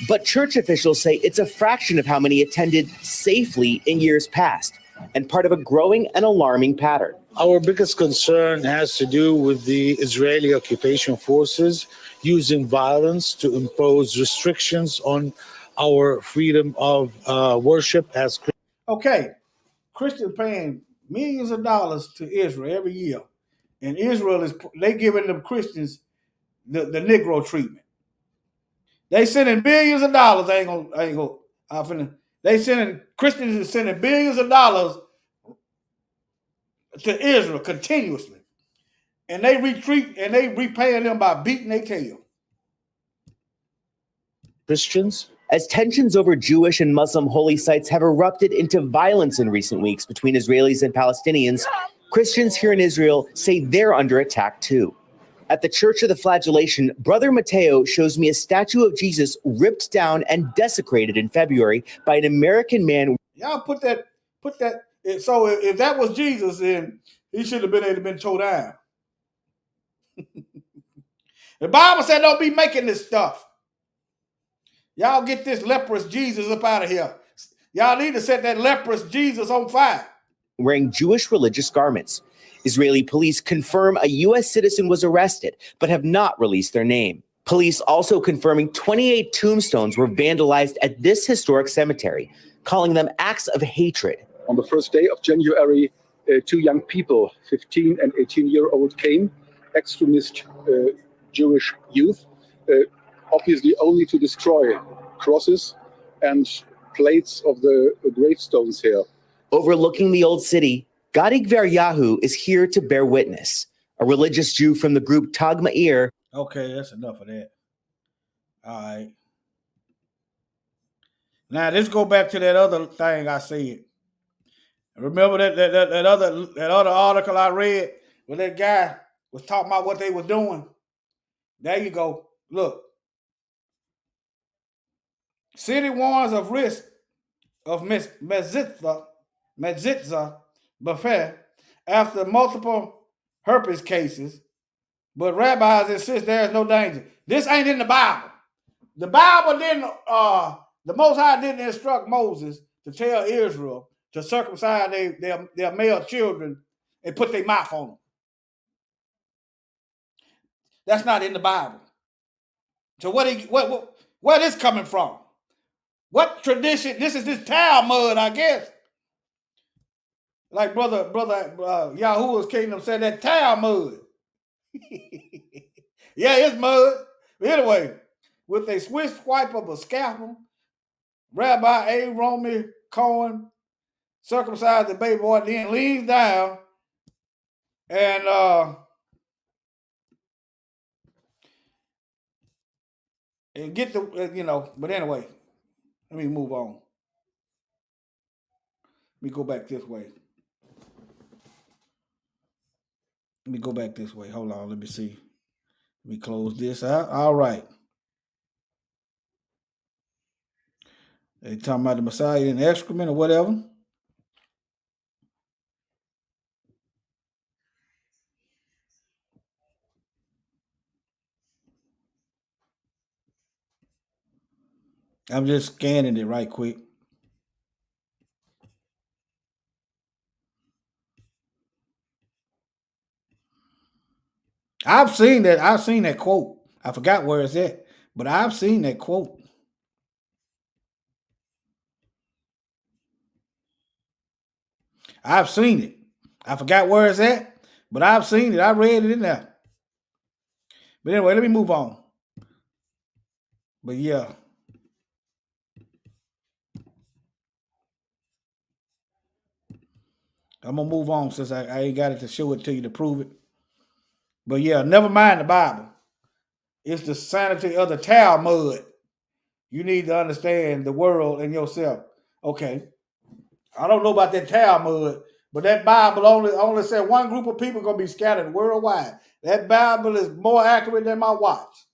But church officials say it's a fraction of how many attended safely in years past, and part of a growing and alarming pattern. Our biggest concern has to do with the Israeli occupation forces using violence to impose restrictions on our freedom of worship as Christians. Okay, Christians paying millions of dollars to Israel every year, and Israel they giving them Christians the Negro treatment. They sending billions of dollars. Christians is sending billions of dollars to Israel continuously, and they retreat and they repaying them by beating their tail. Christians. As tensions over Jewish and Muslim holy sites have erupted into violence in recent weeks between Israelis and Palestinians, Christians here in Israel say they're under attack too. At the Church of the Flagellation, Brother Mateo shows me a statue of Jesus ripped down and desecrated in February by an American man. Y'all put that. So if that was Jesus, then he should have been able to been towed down. The Bible said don't be making this stuff. Y'all get this leprous Jesus up out of here. Y'all need to set that leprous Jesus on fire. Wearing Jewish religious garments. Israeli police confirm a U.S. citizen was arrested, but have not released their name. Police also confirming 28 tombstones were vandalized at this historic cemetery, calling them acts of hatred. On the first day of January, two young people, 15 and 18-year-old, came, extremist Jewish youth, obviously only to destroy crosses and plates of the gravestones here. Overlooking the old city, Gadi Gvaryahu is here to bear witness. A religious Jew from the group Tag Ma'ir. Okay, that's enough of that. All right. Now let's go back to that other thing I said. Remember that other article I read where that guy was talking about what they were doing? There you go. Look. City warns of risk of Mezitza buffet after multiple herpes cases, but rabbis insist there is no danger. This ain't in the Bible. The Bible didn't, the Most High didn't instruct Moses to tell Israel to circumcise their male children and put their mouth on them. That's not in the Bible. So where this coming from? What tradition? This is this Talmud, I guess. Like brother Yahuwah's kingdom said, that Talmud. Yeah, it's mud. But anyway, with a swift swipe of a scalpel, Rabbi A. Romy Cohen circumcised the baby boy, then leans down and get the But anyway, let me move on. Let me go back this way. Let me go back this way. Hold on. Let me see. Let me close this out. All right. They talking about the Messiah in excrement or whatever. I'm just scanning it right quick. I've seen that. I've seen that quote. I forgot where it's at, but I've seen that quote. I've seen it. I forgot where it's at, but I've seen it. I read it in there. But anyway, let me move on. But yeah. I'm going to move on since I ain't got it to show it to you to prove it. But yeah, never mind the Bible. It's the sanity of the Talmud. You need to understand the world and yourself. Okay. I don't know about that Talmud, but that Bible only said one group of people going to be scattered worldwide. That Bible is more accurate than my watch.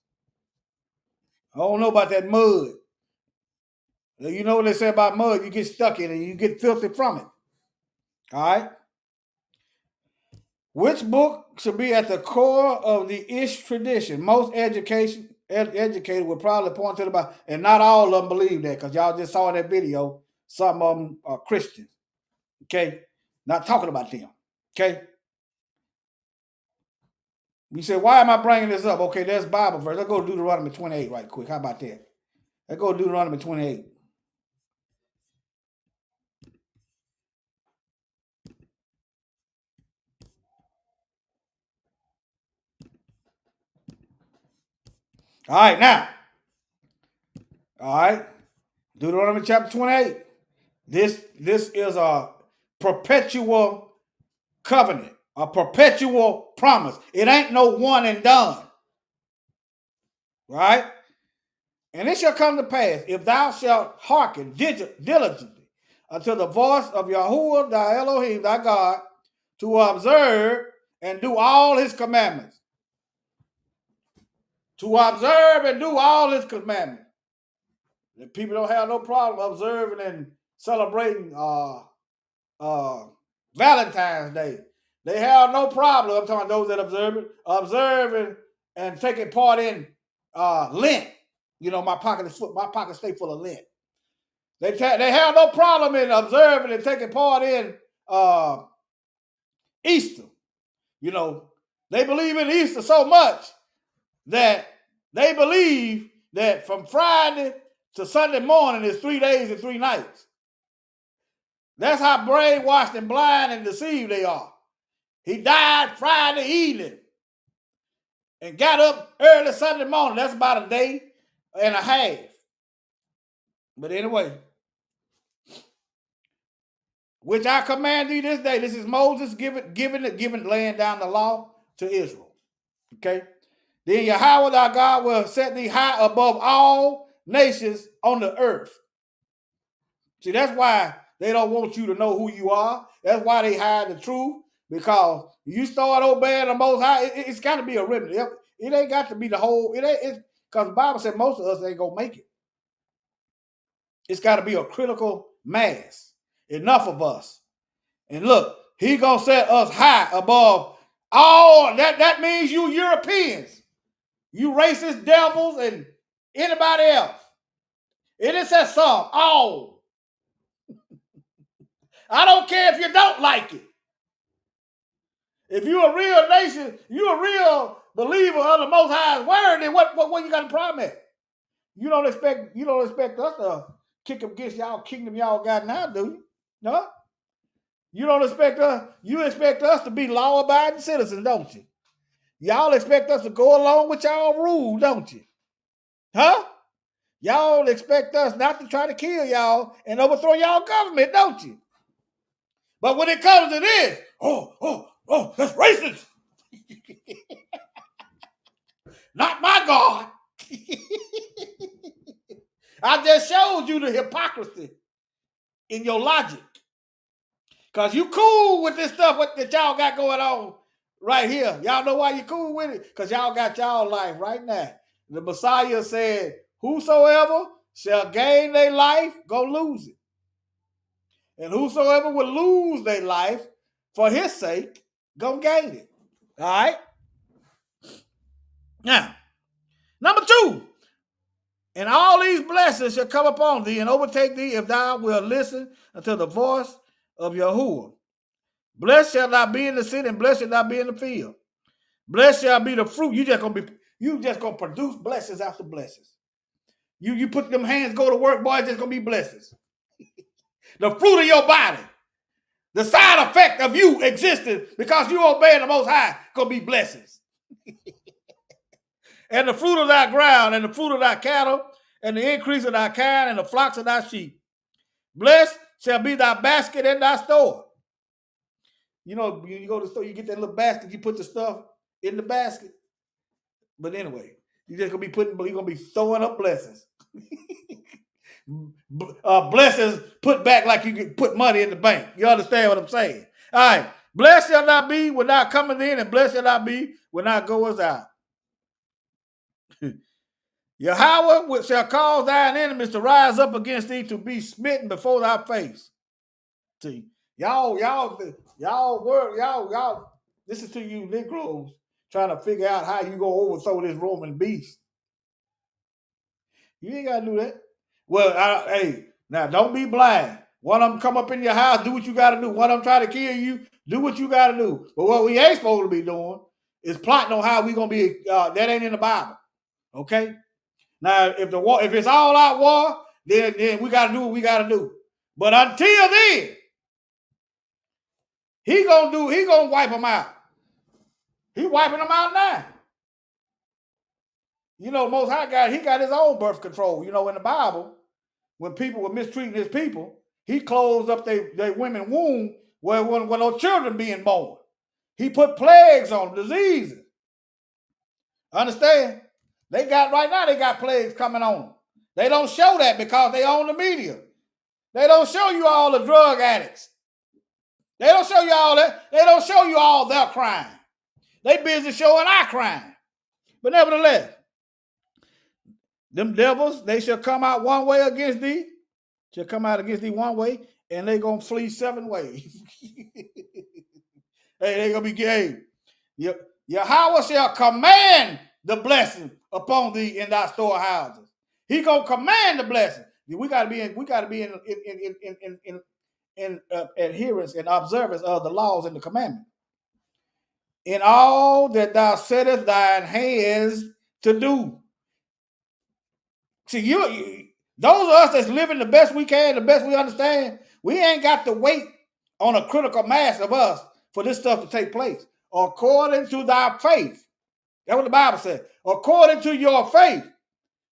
I don't know about that mud. You know what they say about mud? You get stuck in it and you get filthy from it. All right? Which book should be at the core of the Ish tradition? Most educated would probably point to the Bible, and not all of them believe that because y'all just saw in that video, some of them are Christians. Okay? Not talking about them. Okay? You say, why am I bringing this up? Okay, there's Bible verse. Let's go to Deuteronomy 28 right quick. How about that? Let's go to Deuteronomy 28. All right, now. All right. Deuteronomy chapter 28. This is a perpetual covenant, a perpetual promise. It ain't no one and done. Right? And it shall come to pass, if thou shalt hearken diligently unto the voice of Yahuwah thy Elohim, thy God, to observe and do all his commandments. To observe and do all his commandments. The people don't have no problem observing and celebrating Valentine's Day. They have no problem. I'm talking about those that observing and taking part in Lent. You know, my pockets stay full of Lent. They have no problem in observing and taking part in Easter. You know, they believe in Easter so much that they believe that from Friday to Sunday morning is 3 days and 3 nights. That's how brainwashed and blind and deceived they are. He died Friday evening and got up early Sunday morning. That's about a day and a half. But anyway, which I command thee this day. This is Moses giving laying down the law to Israel. Okay? Then Yahweh thy God will set thee high above all nations on the earth. See, that's why they don't want you to know who you are. That's why they hide the truth. Because you start obeying the Most High, it's got to be a remedy. It ain't got to be the whole. It ain't because the Bible said most of us ain't gonna make it. It's got to be a critical mass. Enough of us. And look, he gonna set us high above all. That means you Europeans, you racist devils, and anybody else. It says some all. I don't care if you don't like it. If you're a real nation, you're a real believer of the Most High's word, then what you got a problem at? You don't expect us to kick against y'all kingdom y'all got now, do you? No? You don't expect us, you expect us to be law-abiding citizens, don't you? Y'all expect us to go along with y'all rules, don't you? Huh? Y'all expect us not to try to kill y'all and overthrow y'all government, don't you? But when it comes to this, that's racist. Not my God. I just showed you the hypocrisy in your logic. Because you cool with this stuff that y'all got going on right here. Y'all know why you cool with it? Because y'all got y'all life right now. The Messiah said, whosoever shall gain their life, go lose it. And whosoever will lose their life for his sake, go gain it. All right? Now, number 2. And all these blessings shall come upon thee and overtake thee if thou wilt listen unto the voice of Yahuwah. Blessed shall thou be in the city, and blessed shall thou be in the field. Blessed shall be the fruit. You just gonna produce blessings after blessings. You put them hands, go to work, boy, it's just gonna be blessings. The fruit of your body, the side effect of you existing because you obeying the Most High, gonna be blessings. And the fruit of thy ground, and the fruit of thy cattle, and the increase of thy kind, and the flocks of thy sheep. Blessed shall be thy basket and thy store. You know, you go to the store, you get that little basket, you put the stuff in the basket. But anyway, you're just gonna be throwing up blessings. Blessings put back like you can put money in the bank. You understand what I'm saying? All right. Blessed shall not be when thou cometh in, and blessed shall not be when thou goest out. Yahweh shall cause thine enemies to rise up against thee, to be smitten before thy face. See, y'all, this is to you Negroes trying to figure out how you gonna overthrow this Roman beast. You ain't gotta do that. Well, hey, now don't be blind. One of them come up in your house, do what you gotta do. One of them try to kill you, do what you gotta do. But what we ain't supposed to be doing is plotting on how we gonna be. That ain't in the Bible. Okay. Now, if it's all out war, then we gotta do what we gotta do. But until then, he gonna wipe them out. He wiping them out now. You know, Most High God, he got his own birth control. You know, in the Bible, when people were mistreating his people, he closed up their women's womb where no children being born. He put plagues on them, diseases. Understand? They got plagues coming on them. They don't show that because they own the media. They don't show you all the drug addicts. They don't show you all that. They don't show you all their crime. They busy showing our crime. But nevertheless, them devils, they shall come out one way against thee, shall come out against thee one way, and they gonna flee 7 ways. Hey, they gonna be gay. Yahweh shall command the blessing upon thee in thy storehouses. He gonna command the blessing. We gotta be in adherence and observance of the laws and the commandments. In all that thou settest thine hands to do. See, those of us that's living the best we can, the best we understand, we ain't got to wait on a critical mass of us for this stuff to take place. According to thy faith. That's what the Bible says. According to your faith,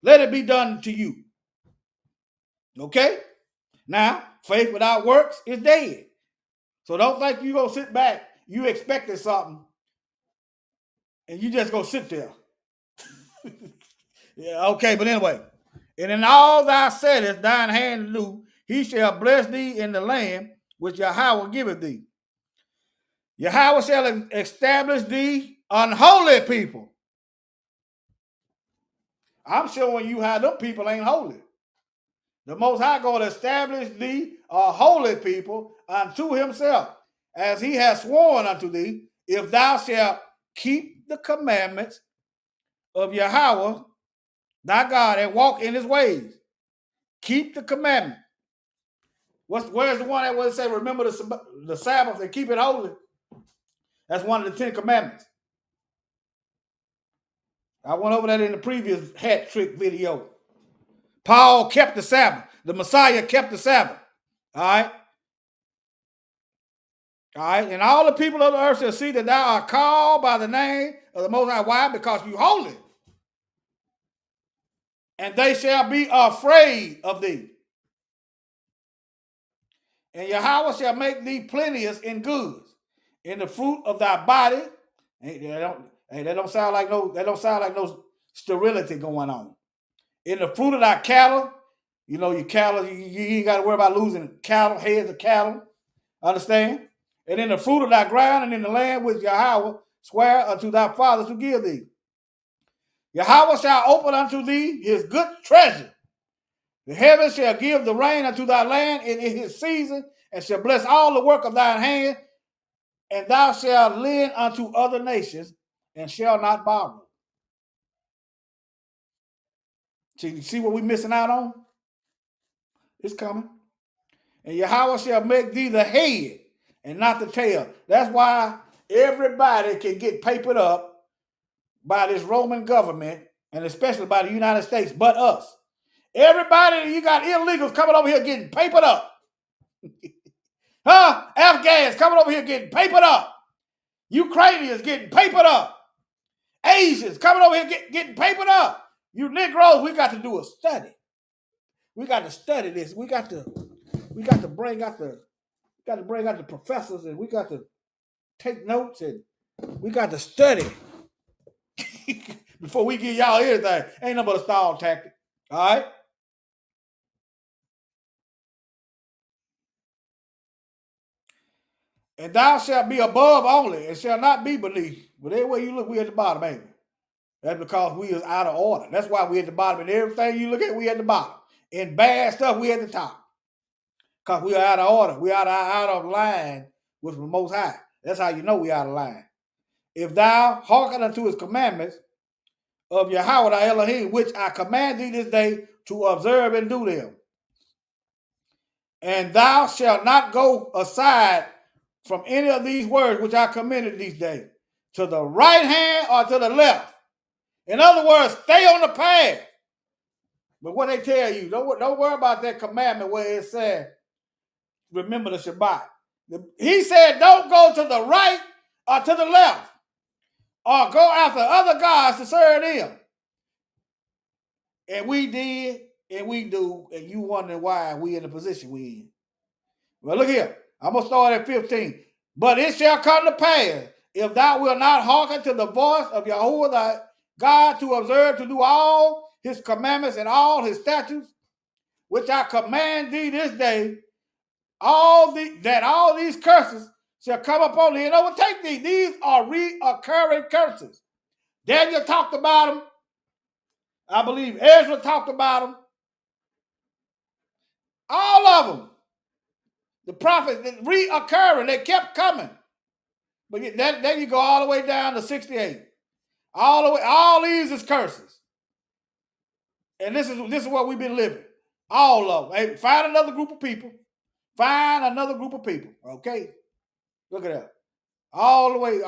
let it be done to you. Okay? Now, faith without works is dead. So don't think you gonna sit back, you expecting something, and you just gonna sit there. Yeah, okay, but anyway. And in all thou settest thine hand to do, he shall bless thee in the land which Yahweh giveth thee. Yahweh shall establish thee unholy people. I'm showing you how them people ain't holy. The Most High going to establish thee a holy people unto himself, as he has sworn unto thee, if thou shalt keep the commandments of Yahweh, thy God, and walk in his ways. Keep the commandment. Where's the one that would say, remember the Sabbath and keep it holy? That's one of the 10 commandments. I went over that in the previous hat trick video. Paul kept the Sabbath. The Messiah kept the Sabbath. All right? All right, and all the people of the earth shall see that thou art called by the name of the Most High. Why? Because you holy. And they shall be afraid of thee. And Yahweh shall make thee plenteous in goods, in the fruit of thy body. That don't sound like no sterility going on. In the fruit of thy cattle, your cattle, you ain't got to worry about losing cattle, heads of cattle. Understand? And in the fruit of thy ground and in the land which Yahweh swear unto thy fathers to give thee. Yahweh shall open unto thee his good treasure. The heavens shall give the rain unto thy land in his season, and shall bless all the work of thine hand, and thou shalt lend unto other nations, and shall not borrow. See what we missing out on? It's coming. And Yahweh shall make thee the head and not the tail. That's why everybody can get papered up by this Roman government, and especially by the United States, but us. Everybody, you got illegals coming over here getting papered up. Huh? Afghans coming over here getting papered up. Ukrainians getting papered up. Asians coming over here getting papered up. You Negroes, we got to do a study. We got to study this. We got to bring out the professors, and we got to take notes, and we got to study before we give y'all anything. Ain't nothing but a stall tactic. All right? And thou shalt be above only, and shall not be beneath. But everywhere you look, we at the bottom, ain't we? That's because we is out of order. That's why we at the bottom. And everything you look at, we at the bottom. In bad stuff, we at the top. Because we are out of order. We are out of line with the Most High. That's how you know we out of line. If thou hearken unto his commandments of Yahweh thy Elohim, which I command thee this day to observe and do them, and thou shalt not go aside from any of these words which I commanded these days, to the right hand or to the left. In other words, stay on the path. But what they tell you, don't worry about that commandment where it said, remember the Shabbat. He said, don't go to the right or to the left, or go after other gods to serve them. And we did, and we do, and you wondering why we in the position we in. Well, look here. I'm going to start at 15. But it shall come to pass, if thou wilt not hearken to the voice of Yahuwah thy God, to observe, to do all his commandments and all his statutes, which I command thee this day, that all these curses shall come upon thee and overtake thee. These are reoccurring curses. Daniel talked about them. I believe Ezra talked about them. All of them. The prophets, reoccurring, they kept coming. But then you go all the way down to 68. All these is curses. And this is what we've been living. All of them. Hey, find another group of people. Find another group of people. Okay? Look at that. All the way,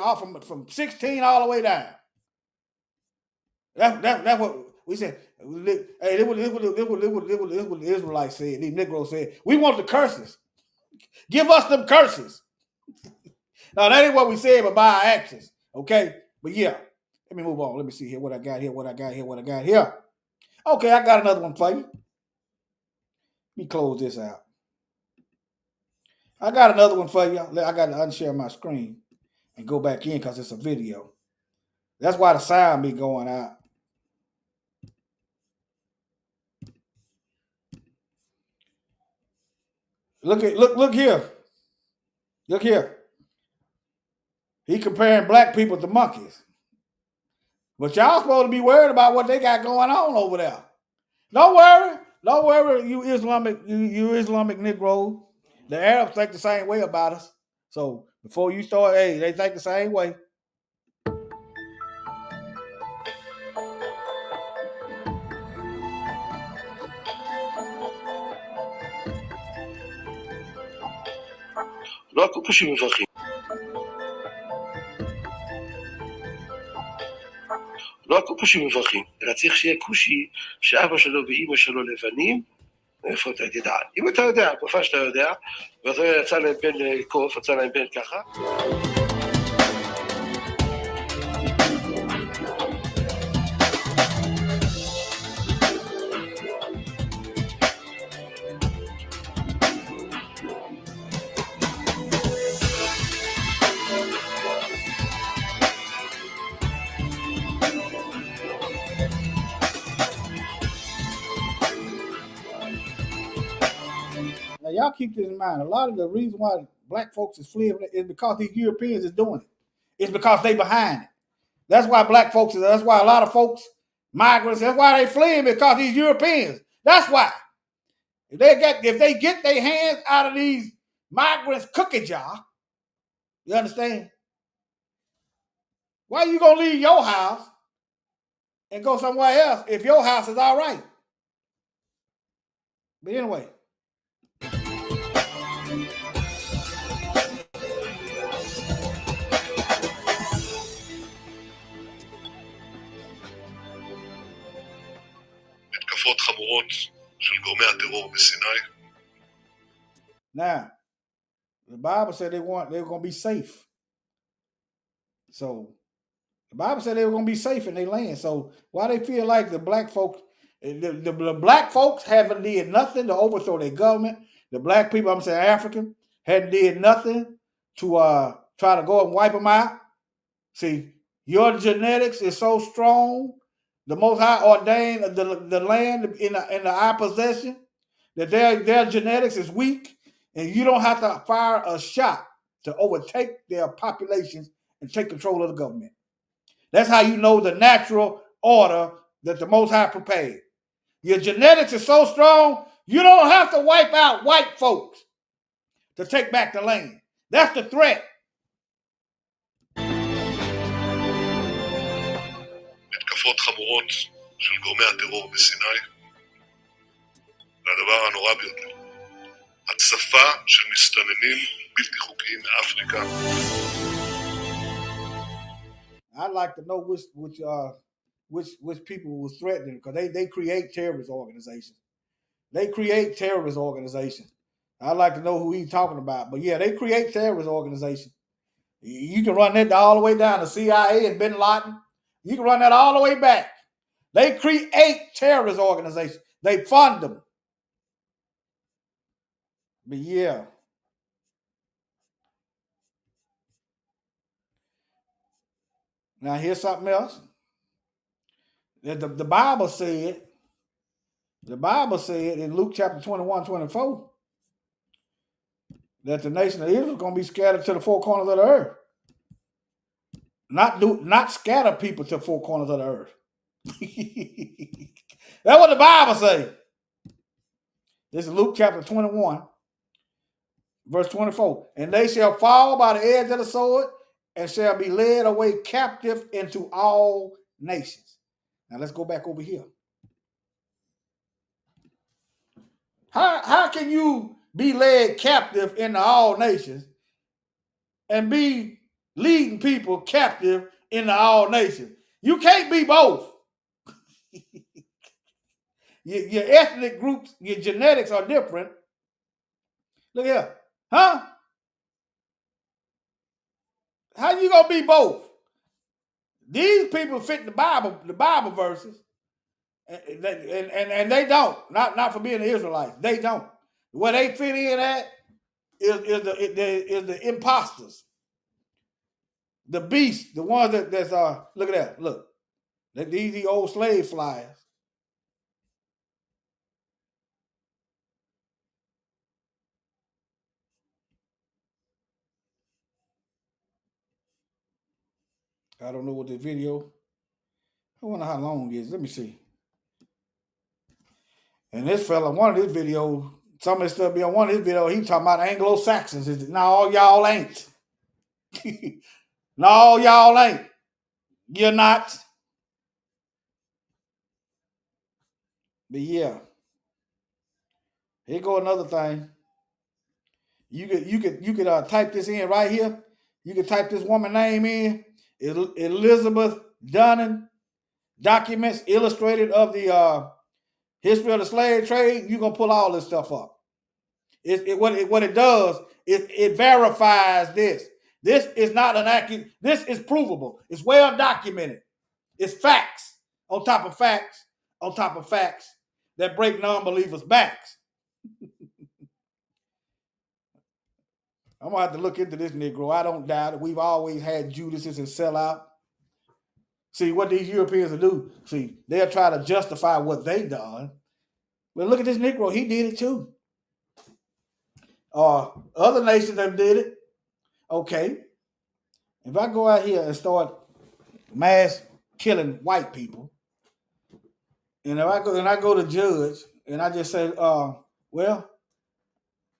from 16 all the way down. That's what we said. Hey, this what the Israelites said. These Negroes said. We want the curses. Give us them curses. Now, that ain't what we said, but by our actions. Okay? But yeah. Let me move on. Let me see here what I got here. Okay, I got another one for you. Let me close this out. I got another one for you. I got to unshare my screen and go back in because it's a video. That's why the sound be going out. Look here. Look here. He comparing black people to monkeys. But y'all supposed to be worried about what they got going on over there. Don't worry, you Islamic Negroes. The Arabs think the same way about us. So before you start, hey, they think the same way. לא הכושי מברכים. לא הכושי מברכים, אלא צריך שיהיה כושי שאבא שלו ואימא שלו לבנים, איפה אתה תדע? אם אתה יודע, תקופה שאתה יודע, וזה יצא להם בין לקוף, יצא להם בין ככה. Now, y'all keep this in mind. A lot of the reason why black folks is fleeing is because these Europeans is doing it. It's because they behind it. That's why black folks, that's why a lot of folks, migrants, that's why they fleeing, because these Europeans. That's why. If they get their hands out of these migrants' cookie jar, you understand? Why you gonna leave your house and go somewhere else if your house is all right? But anyway. התקפות חמורות של גורמי הטרור בסיני. Now, the Bible said they were going to be safe. So, the Bible said they were going to be safe in their land. So, why they feel like the black folks, the black folks haven't did nothing to overthrow their government. The black people, I'm saying African, hadn't did nothing to try to go and wipe them out. See, your genetics is so strong. The Most High ordained the land in our possession, that their genetics is weak, and you don't have to fire a shot to overtake their populations and take control of the government. That's how you know the natural order that the Most High prepared. Your genetics is so strong, you don't have to wipe out white folks to take back the land. That's the threat. התקפות חמורות של גורמי הטרור בסיני. והדבר הנורא ביותר, הצפה של מסתננים בלתי חוקיים מאפריקה. I'd like to know which people were threatening, because they create terrorist organizations. They create terrorist organizations. I'd like to know who he's talking about. But yeah, they create terrorist organizations. You can run that all the way down to CIA and Bin Laden. You can run that all the way back. They create terrorist organizations. They fund them. But yeah. Now here's something else. The Bible said in Luke chapter 21, 24, that the nation of Israel is going to be scattered to the four corners of the earth. Not scatter people to the four corners of the earth. That's what the Bible says. This is Luke chapter 21, verse 24. And they shall fall by the edge of the sword and shall be led away captive into all nations. Now let's go back over here. How can you be led captive into all nations and be leading people captive into all nations? You can't be both. Your ethnic groups, your genetics are different. Look here. Huh? How you gonna be both? These people fit the Bible verses, and they don't. Not for being the Israelites. They don't. Where they fit in at is the imposters, the beasts, the ones that's look at that. Look, these old slave flyers. I don't know what the video. I wonder how long it is. Let me see. And this fella, one of his videos, some of this stuff be on one of his videos, he talking about Anglo-Saxons. No, y'all ain't. No, y'all ain't. You're not. But yeah. Here go another thing. You could type this in right here. You could type this woman name in. Elizabeth Dunning, documents illustrated of the history of the slave trade, you're gonna pull all this stuff up. What it does is it verifies this. This is not an accurate. This is provable. It's well documented. It's facts on top of facts on top of facts that break non-believers' backs. I'm gonna have to look into this Negro. I don't doubt it. We've always had Judases and sellout. See what these Europeans will do. See, they'll try to justify what they done. But look at this Negro. He did it too. Other nations have did it. Okay. If I go out here and start mass killing white people, and if I go to judge and I just say, well,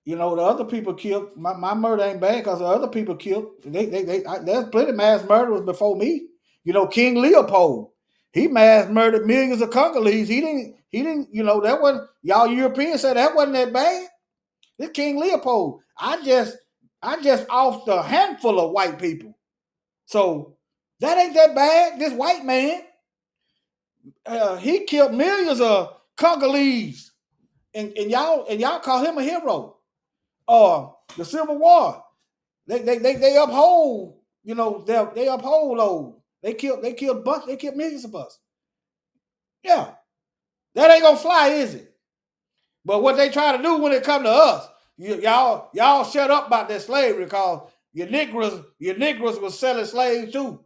you know, the other people killed. My murder ain't bad because the other people killed. There's plenty of mass murderers before me. You know, King Leopold, he mass murdered millions of Congolese. He didn't. You know, that wasn't. Y'all Europeans said that wasn't that bad. This King Leopold, I just offed a handful of white people. So that ain't that bad. This white man, he killed millions of Congolese, and y'all call him a hero. The Civil War, they uphold, you know, they uphold those. They killed millions of us. Yeah, that ain't gonna fly, is it? But what they try to do when it come to us, y'all shut up about that slavery because your Negroes was selling slaves too.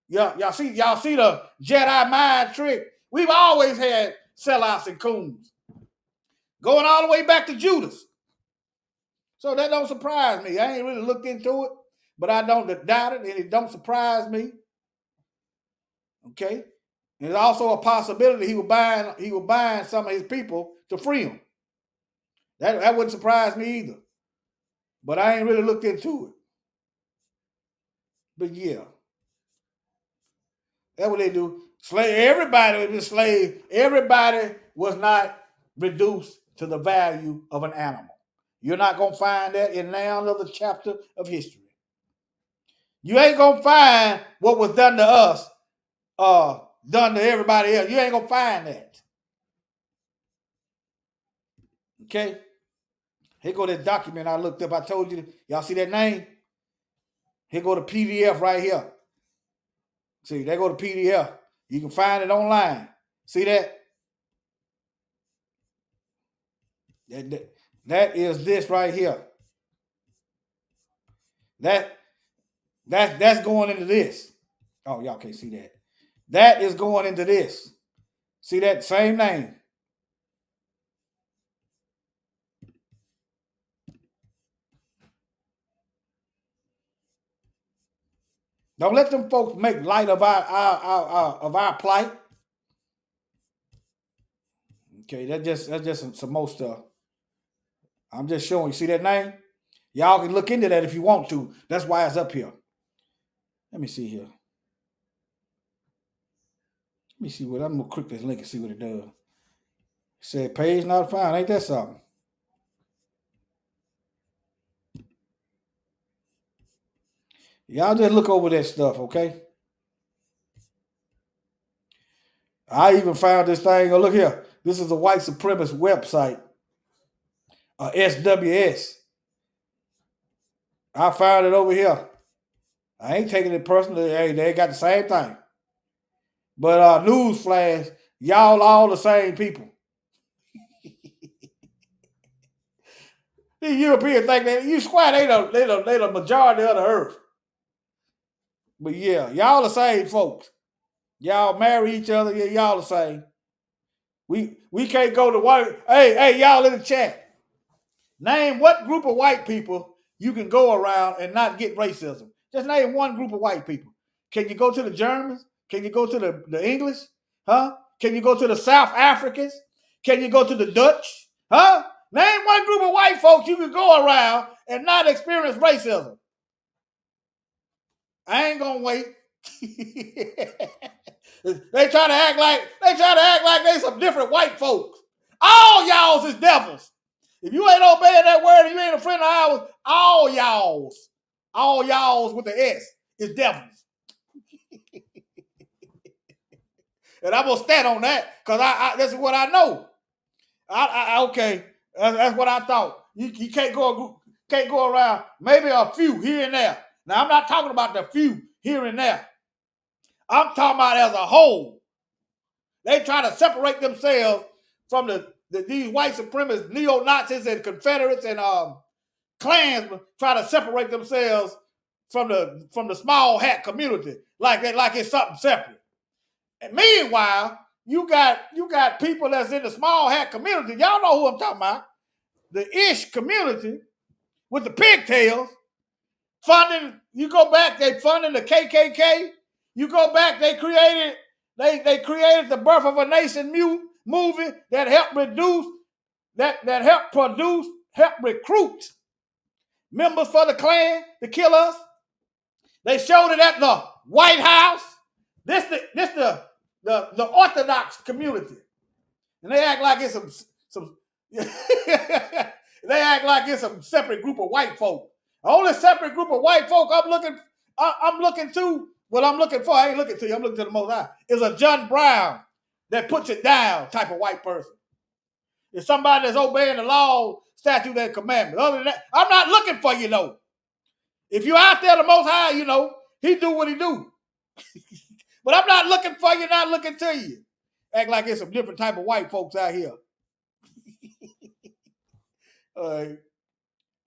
Y'all see the Jedi mind trick. We've always had sellouts and coons, going all the way back to Judas. So that don't surprise me. I ain't really looked into it, but I don't doubt it, and it don't surprise me. Okay, and there's also a possibility he was buying some of his people to free them. That wouldn't surprise me either. But I ain't really looked into it. But yeah, that's what they do. Everybody was enslaved. Everybody was not reduced to the value of an animal. You're not going to find that in none other chapter of history. You ain't going to find what was done to us, done to everybody else. You ain't going to find that. Okay? Here go that document I looked up. I told you, y'all see that name? Here go the PDF right here. See, there go the PDF. You can find it online. See that? That is this right here. That's going into this. Oh, y'all can't see that. That is going into this. See that same name. Don't let them folks make light of our plight. Okay, that's just some more stuff. I'm just showing you. See that name? Y'all can look into that if you want to. That's why it's up here. Let me see here. Let me see what I'm gonna click this link and see what it does. It said page not found. Ain't that something? Y'all just look over that stuff, okay? I even found this thing. Oh, look here. This is a white supremacist website. SWS. I found it over here. I ain't taking it personally. Hey, they got the same thing. But newsflash, y'all all the same people. These Europeans think that you squat, they the majority of the earth. But yeah, y'all the same folks. Y'all marry each other, yeah, y'all the same. We can't go to white. Hey, y'all in the chat. Name what group of white people you can go around and not get racism. Just name one group of white people. Can you go to the Germans? Can you go to the English? Huh? Can you go to the South Africans? Can you go to the Dutch? Huh? Name one group of white folks you can go around and not experience racism. I ain't gonna wait. They try to act like they some different white folks. All y'all's is devils. If you ain't obeying that word and you ain't a friend of ours, all y'all's with the S is devils. And I'm gonna stand on that because I this is what I know. Okay, that's what I thought. You can't go around. Maybe a few here and there. Now I'm not talking about the few here and there. I'm talking about as a whole. They try to separate themselves from these white supremacists, neo-Nazis, and Confederates and Klansmen. Try to separate themselves from the small hat community like it's something separate. And meanwhile, you got people that's in the small hat community. Y'all know who I'm talking about. The Ish community with the pigtails funding. You go back, they funding the KKK. You go back, they created the Birth of a Nation movie that helped help recruit members for the Klan to kill us. They showed it at the White House. This the Orthodox community, and they act like it's some they act like it's a separate group of white folk. The only separate group of white folk I'm looking to. What I'm looking for, I ain't looking to you. I'm looking to the Most High. Is a John Brown that puts it down type of white person. It's somebody that's obeying the law, statute, and commandments. Other than that, I'm not looking for you, though. If you're out there, the Most High, he do what he do. But I'm not looking for you, not looking to you. Act like it's some different type of white folks out here.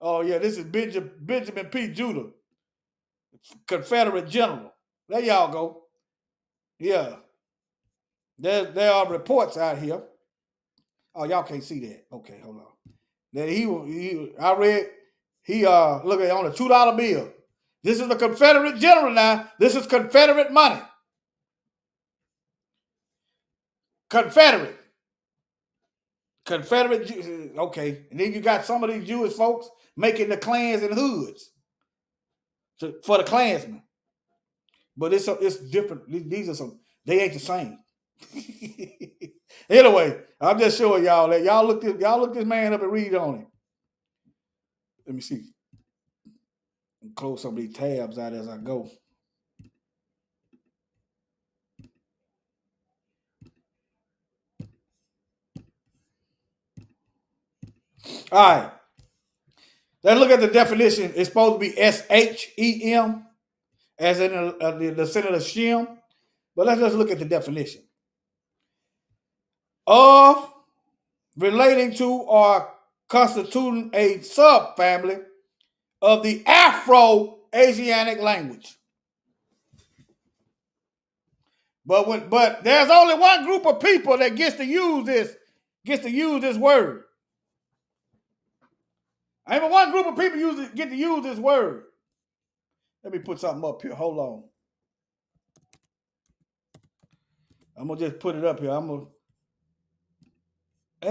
Oh, yeah, this is Benjamin P. Judah, Confederate general. There y'all go. Yeah. There are reports out here. Oh, y'all can't see that. Okay, hold on. That I read, look at on a $2 bill. This is the Confederate general now. This is Confederate money. Confederate. Okay. And then you got some of these Jewish folks making the clans and hoods for the Klansmen. But it's different. These are they ain't the same. Anyway, I'm just showing y'all that y'all look this man up and read on him. Let me see. Close some of these tabs out as I go. All right. Let's look at the definition. It's supposed to be SHEM, as in the Senator Shem. But let's just look at the definition. Of, relating to, or constituting a subfamily of the Afro-Asiatic language. But there's only one group of people that gets to use this word. Ain't but one group of people get to use this word. Let me put something up here. Hold on. I'm gonna just put it up here. Ain't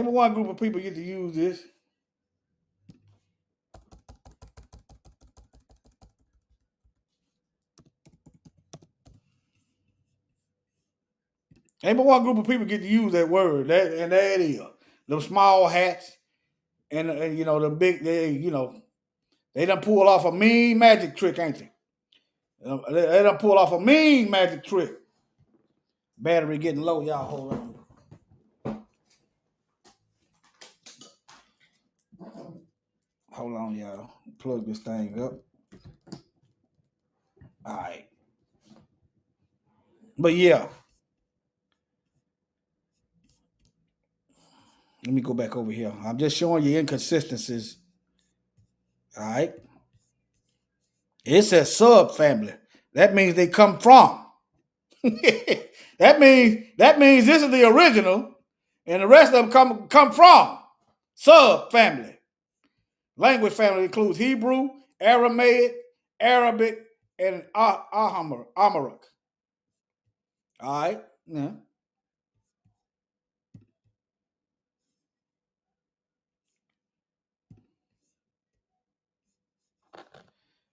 but one group of people get to use this. Ain't but one group of people get to use that word. And there it is. Them small hats and the big, they done pull off a mean magic trick, ain't they? They done pull off a mean magic trick. Battery getting low, y'all. Hold on. Hold on, y'all. Plug this thing up. All right. But yeah. Let me go back over here. I'm just showing you inconsistencies. All right. It says subfamily. That means they come from. That means this is the original, and the rest of them come from subfamily. Language family includes Hebrew, Aramaic, Arabic, and Amharic. All right. Yeah.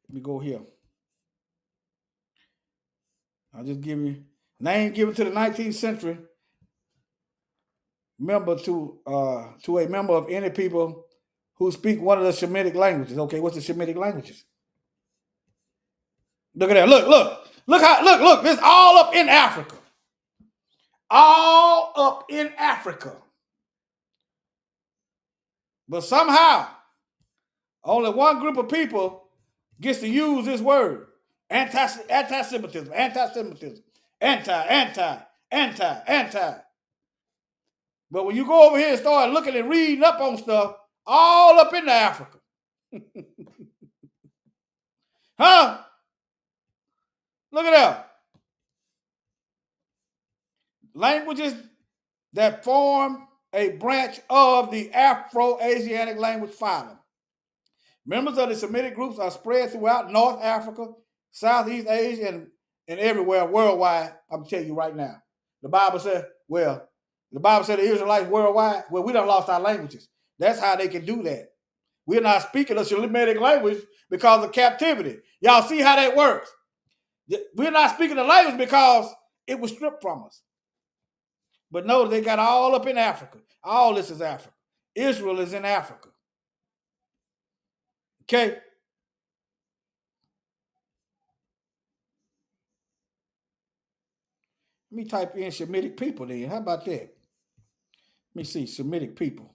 Let me go here. I'll just give you name given to the 19th century member to a member of any people who speak one of the Shemitic languages. Okay, what's the Shemitic languages? Look at that. Look. This is all up in Africa. All up in Africa. But somehow, only one group of people gets to use this word. Anti-Semitism, anti-Semitism, anti. But when you go over here and start looking and reading up on stuff, all up into Africa. Huh? Look at that. Languages that form a branch of the Afro-Asiatic language phylum. Members of the Semitic groups are spread throughout North Africa, Southeast Asia, and everywhere worldwide. I'm telling you right now. The Bible said the Israelites worldwide. Well, we done lost our languages. That's how they can do that. We're not speaking a Semitic language because of captivity. Y'all see how that works? We're not speaking the language because it was stripped from us. But notice they got all up in Africa. All this is Africa. Israel is in Africa. Okay? Let me type in Semitic people then. How about that? Let me see, Semitic people.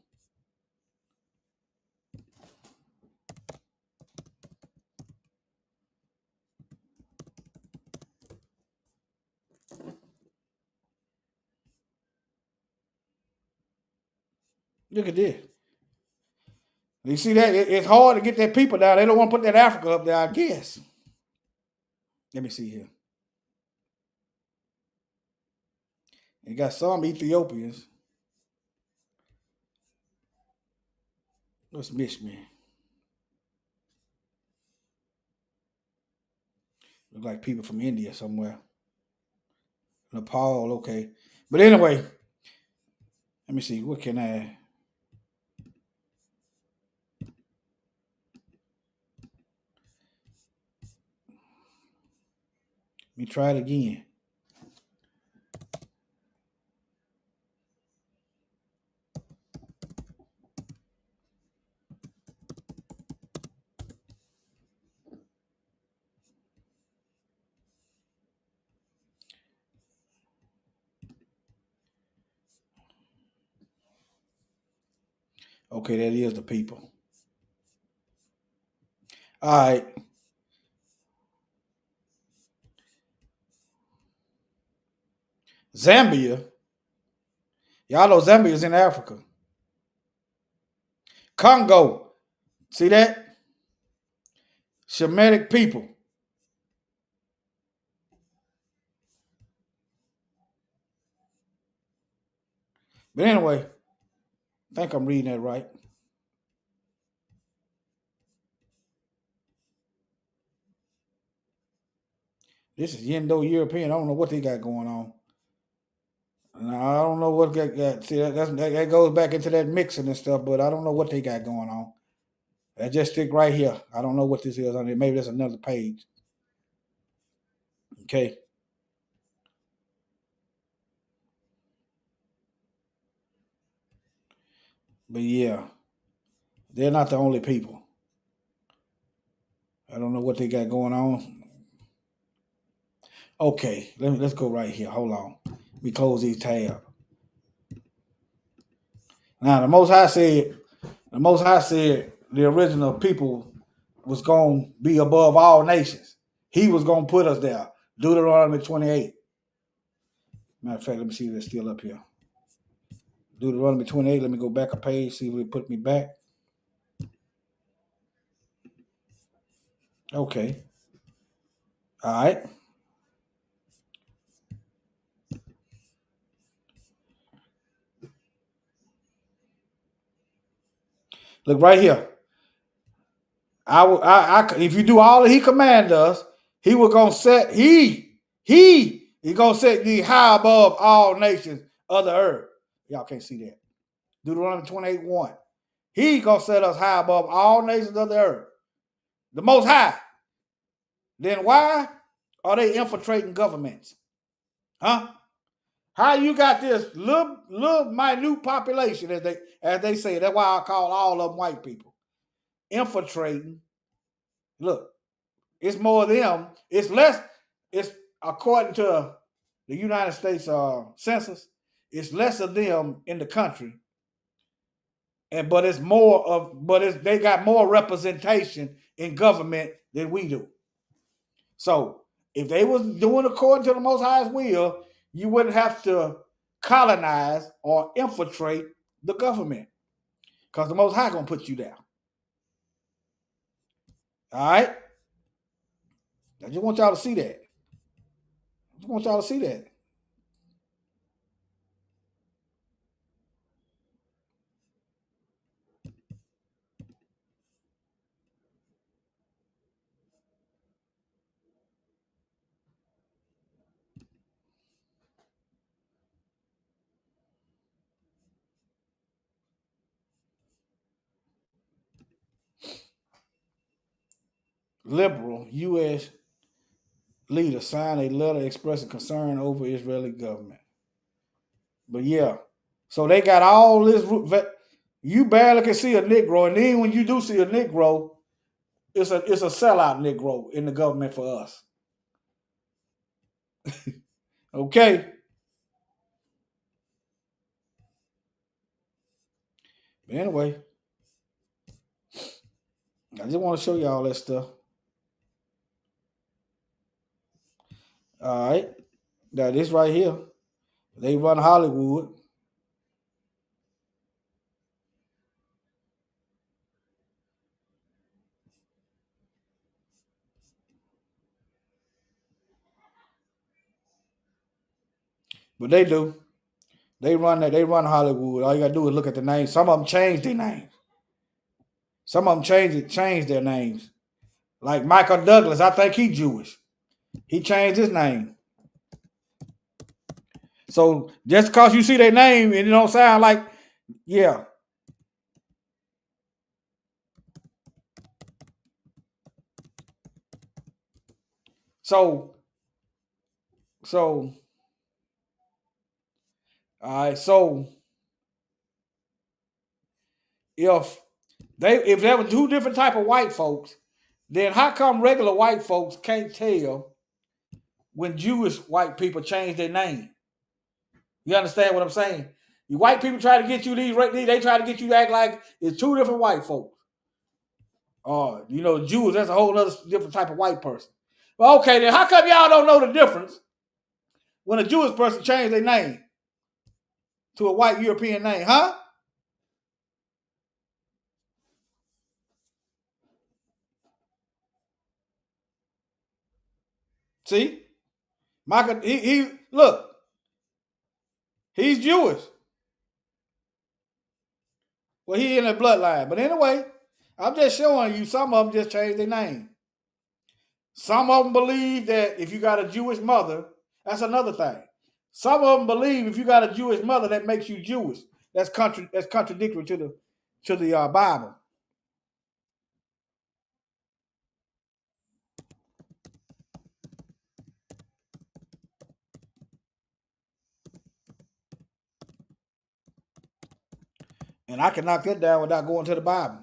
Look at this. You see that? It's hard to get that people down. They don't want to put that Africa up there, I guess. Let me see here. They got some Ethiopians. What's Mishman? Look like people from India somewhere. Nepal, okay. But anyway, let me see. What can I... Let me try it again. Okay, that is the people. All right. Zambia. Y'all know Zambia is in Africa. Congo. See that? Shemitic people. But anyway, I think I'm reading that right. This is Indo-European. I don't know what they got going on. No, I don't know what they got. See, that goes back into that mixing and stuff, but I don't know what they got going on. I just stick right here. I don't know what this is on it. Maybe that's another page. Okay. But yeah, they're not the only people. I don't know what they got going on. Okay, let's go right here. Hold on. Let me close these tabs. Now, the Most High said the original people was going to be above all nations. He was going to put us there. Deuteronomy 28. Matter of fact, let me see if it's still up here. Deuteronomy 28. Let me go back a page, see if it put me back. Okay. All right. Look right here. If you do all that he commanded us, he was gonna set he gonna set thee high above all nations of the earth. Y'all can't see that. Deuteronomy 28:1. He gonna set us high above all nations of the earth. The Most High. Then why are they infiltrating governments? Huh? How you got this little minute population, as they say? That's why I call all of them white people. Infiltrating. Look, it's more of them. It's less. It's according to the United States Census. It's less of them in the country but they got more representation in government than we do. So if they was doing according to the Most High's will, you wouldn't have to colonize or infiltrate the government, because the Most High gonna put you down. All right. I just want y'all to see that. Liberal U.S. leader signed a letter expressing concern over Israeli government. But yeah, so they got all this. You barely can see a Negro, and then when you do see a Negro, it's a sellout Negro in the government for us. Okay. But anyway, I just want to show you all that stuff. All right. Now this right here, they run Hollywood. But they do. They run Hollywood. All you gotta do is look at the names. Some of them change their names. Some of them change their names. Like Michael Douglas, I think he's Jewish. He changed his name. So just because you see their name and it don't sound like, yeah. So all right, so if there were two different type of white folks, then how come regular white folks can't tell when Jewish white people change their name? You understand what I'm saying? You white people try to get you they try to get you to act like it's two different white folks. Jews, that's a whole other different type of white person. Well, okay, then how come y'all don't know the difference when a Jewish person changed their name to a white European name, huh? See? Michael, look, he's Jewish. Well, he in the bloodline. But anyway, I'm just showing you some of them just changed their name. Some of them believe that if you got a Jewish mother, that's another thing. Some of them believe if you got a Jewish mother, that makes you Jewish. That's contradictory to the Bible. And I can knock that down without going to the Bible.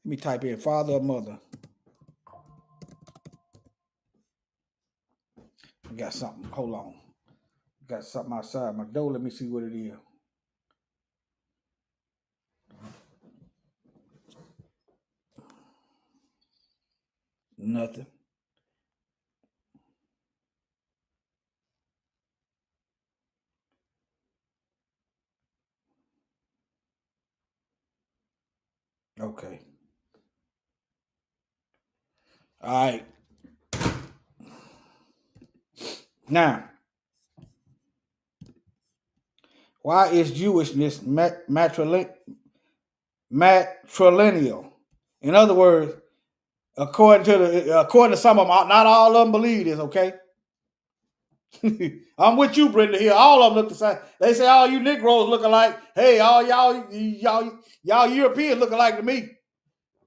Let me type in father or mother. I got something. Hold on. Got something outside my door. Let me see what it is. Nothing. Okay. All right. Now, why is Jewishness matrilineal? In other words, according to some of them, not all of them believe this, okay? I'm with you, Brenda, here. All of them look the same. They say all you Negroes look alike. Hey, all y'all Europeans look alike to me.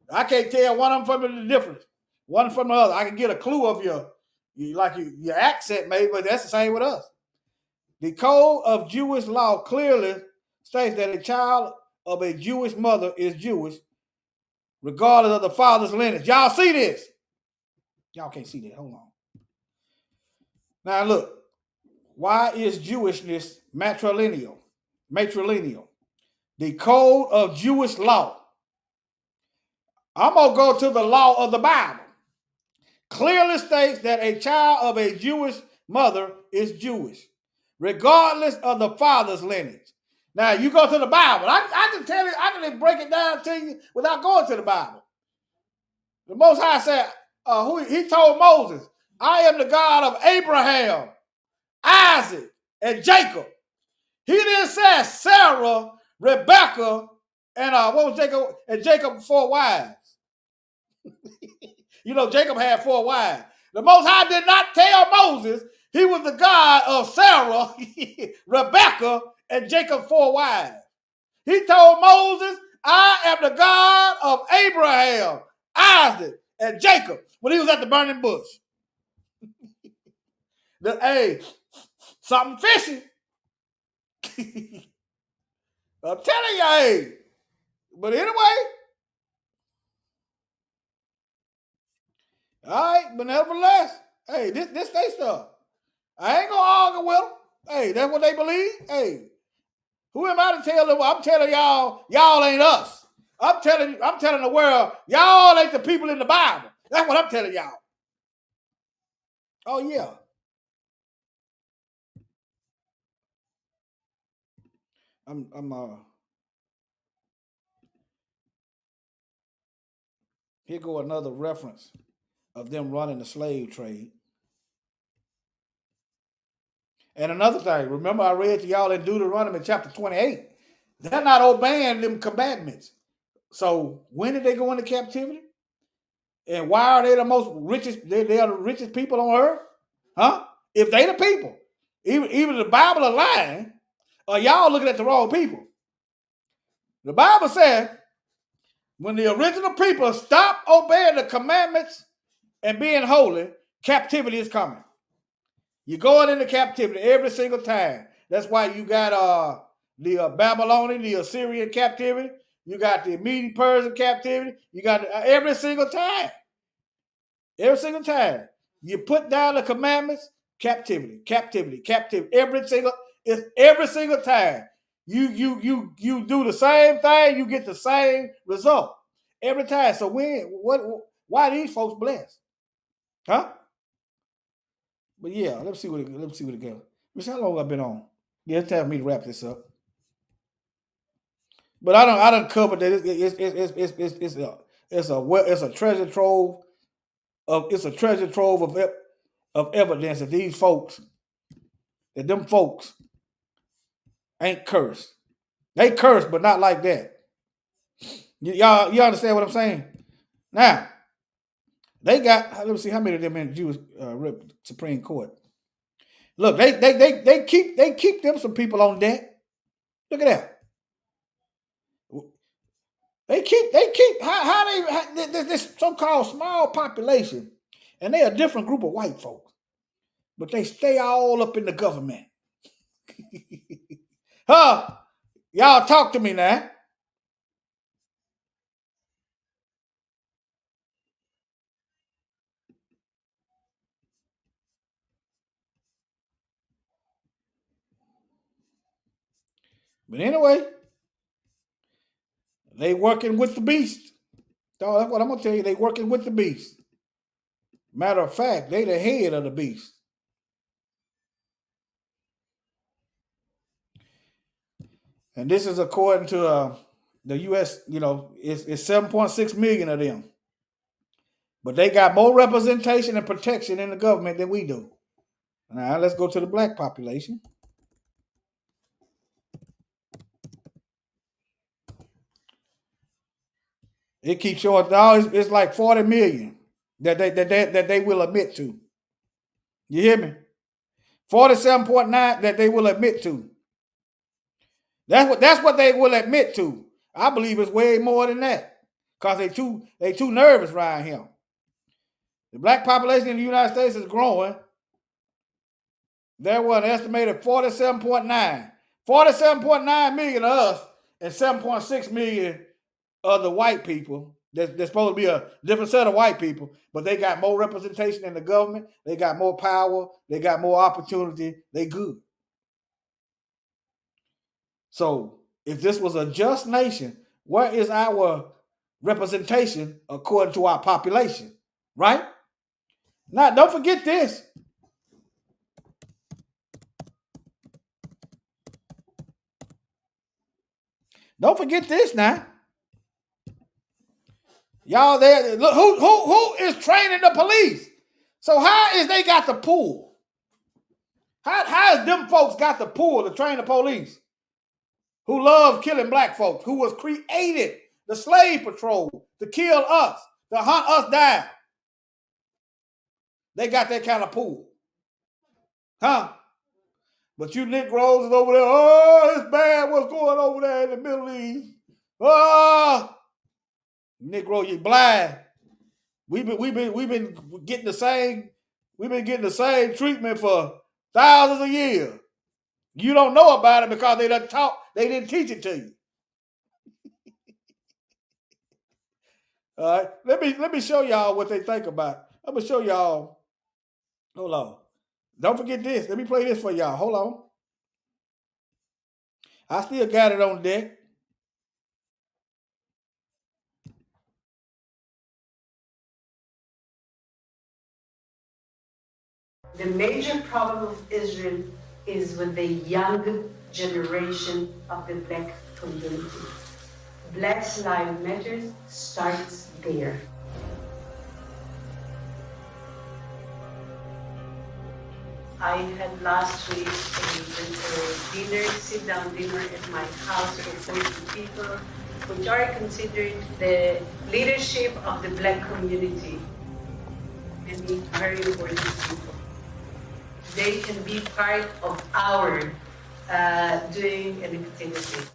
I can't tell one of them from the difference. One from the other. I can get a clue of your accent, maybe, but that's the same with us. The code of Jewish law clearly states that a child of a Jewish mother is Jewish, regardless of the father's lineage. Y'all see this? Y'all can't see that. Hold on. Now look, why is Jewishness matrilineal? matrilineal. The code of Jewish law. I'm going to go to the law of the Bible. Clearly states that a child of a Jewish mother is Jewish, regardless of the father's lineage. Now, you go to the Bible. I can tell you, I can break it down to you without going to the Bible. The Most High said, he told Moses, I am the God of Abraham, Isaac, and Jacob. He didn't say Sarah, Rebecca, and what was Jacob? And Jacob 4 wives. You know, Jacob had 4 wives. The Most High did not tell Moses he was the God of Sarah, Rebecca, and Jacob 4 wives. He told Moses, I am the God of Abraham, Isaac, and Jacob when he was at the burning bush. Hey, something fishy. I'm telling you, hey. But anyway, all right, but nevertheless, hey, this they stuff. I ain't gonna argue with them. Hey, that's what they believe. Hey, who am I to tell them? I'm telling y'all ain't us. I'm telling the world, y'all ain't the people in the Bible. That's what I'm telling y'all. Oh yeah. Here go another reference of them running the slave trade. And another thing, remember I read to y'all in Deuteronomy chapter 28. They're not obeying them commandments. So when did they go into captivity? And why are they the most richest? They are the richest people on earth, huh? If they the people, even the Bible are lying, or y'all looking at the wrong people. The Bible said when the original people stop obeying the commandments and being holy, captivity is coming. You're going into captivity every single time. That's why you got the Babylonian, the Assyrian captivity. You got the Median Persian captivity. You got every single time. Every single time. You put down the commandments, captivity. Every single time. You do the same thing, you get the same result. Every time. So why are these folks blessed? Huh? But yeah, let's see what it goes. Miss, how long I've been on? Yeah, it's time for me to wrap this up. But I don't cover that. It's a treasure trove of evidence that these folks, that them folks ain't cursed. They cursed, but not like that. You understand what I'm saying? Now, they got, let me see how many of them in the Jewish Supreme Court. Look, they keep them some people on deck. Look at that. They keep this so-called small population, and they're a different group of white folks, but they stay all up in the government. Huh? Y'all talk to me now. But anyway, they working with the beast. So that's what I'm gonna tell you. They working with the beast. Matter of fact, they the head of the beast. And this is according to the U.S. You know, it's 7.6 million of them, but they got more representation and protection in the government than we do. Now let's go to the black population. It keeps showing now it's like 40 million that they will admit to. You hear me? 47.9 that they will admit to. That's what they will admit to. I believe it's way more than that. Because they too nervous around here. The black population in the United States is growing. There were an estimated 47.9. 47.9 million of us and 7.6 million of the white people. There's supposed to be a different set of white people, but they got more representation in the government. They got more power. They got more opportunity. They good. So if this was a just nation, where is our representation according to our population? Right? Now, don't forget this. Don't forget this now. Y'all there, look, who is training the police? So how is they got the pull? How is them folks got the pull to train the police who love killing black folks, who was created, the slave patrol, to kill us, to hunt us down? They got that kind of pull. Huh? But you Negroes is over there, oh, it's bad what's going over there in the Middle East. Oh, Negro, you blind. We've been getting the same treatment for thousands of years. You don't know about it because they didn't teach it to you. All right, let me show y'all what they think about. I'm gonna show y'all. Hold on. Don't forget this. Let me play this for y'all. Hold on. I still got it on deck. The major problem of Israel is with the young generation of the black community. Black Lives Matter starts there. I had last week a sit-down dinner at my house with 40 people, which are considered the leadership of the black community and very important people. They can be part of our doing an activity.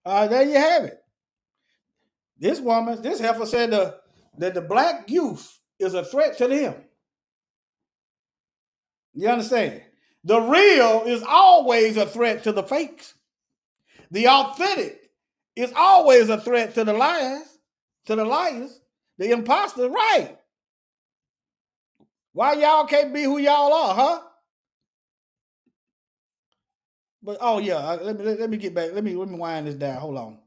There you have it. This heifer said that the black youth is a threat to them. You understand? The real is always a threat to the fakes. The authentic is always a threat to the liars, the imposters, right? Why y'all can't be who y'all are, huh? But oh yeah, let me get back. Let me wind this down. Hold on.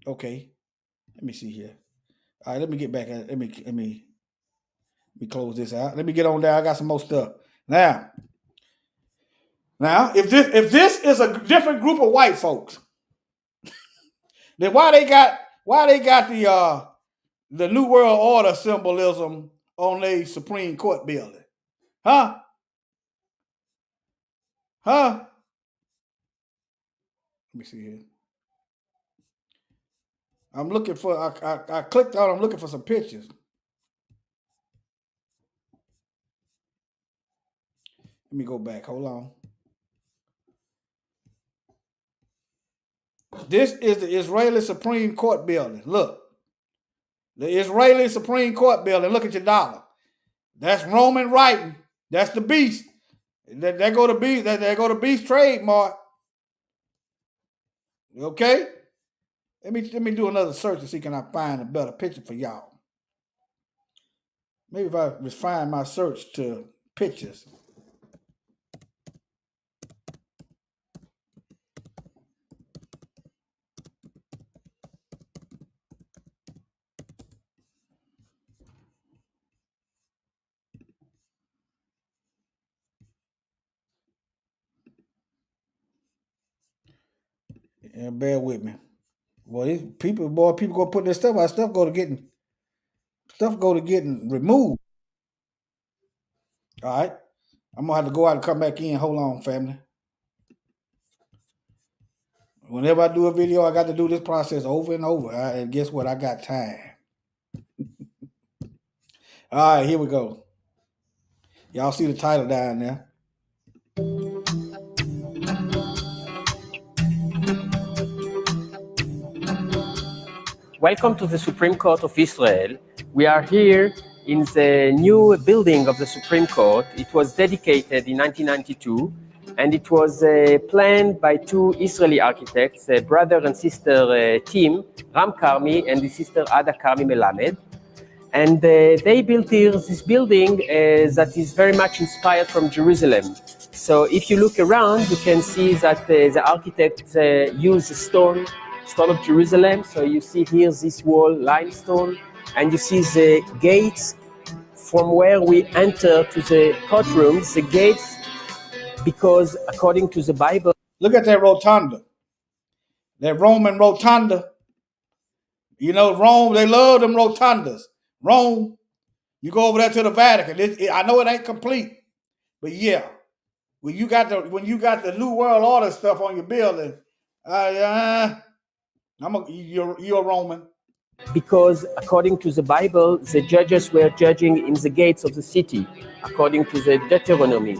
Okay. Let me see here. All right, let me get back. Let me close this out. Let me get on there. I got some more stuff. Now, if this is a different group of white folks, then why they got the New World Order symbolism on the Supreme Court building? Huh? Let me see here. I'm looking for, I clicked on, I'm looking for some pictures. Let me go back. Hold on. This is the Israeli Supreme Court building. Look. The Israeli Supreme Court building. Look at your dollar. That's Roman writing. That's the beast. There go the beast. There go the beast trademark. Okay? Let me do another search to see can I find a better picture for y'all. Maybe if I refine my search to pictures. Yeah, bear with me. Boy, people go put their stuff out. Stuff go to getting removed. All right. I'm gonna have to go out and come back in. Hold on, family. Whenever I do a video, I got to do this process over and over. And guess what? I got time. All right, here we go. Y'all see the title down there. Welcome to the Supreme Court of Israel. We are here in the new building of the Supreme Court. It was dedicated in 1992, and it was planned by two Israeli architects, a brother and sister team, Ram Karmi and the sister Ada Karmi Melamed. And they built here this building that is very much inspired from Jerusalem. So if you look around, you can see that the architects used stone of Jerusalem. So you see here this wall, limestone, and you see the gates from where we enter to the courtrooms. The gates, because according to the Bible, look at that rotunda, that Roman rotunda. You know, Rome, they love them rotundas. Rome, you go over there to the Vatican. I know it ain't complete, but yeah, when you got the New World Order stuff on your building, you're a Roman. because according to the Bible, the judges were judging in the gates of the city, according to the Deuteronomy.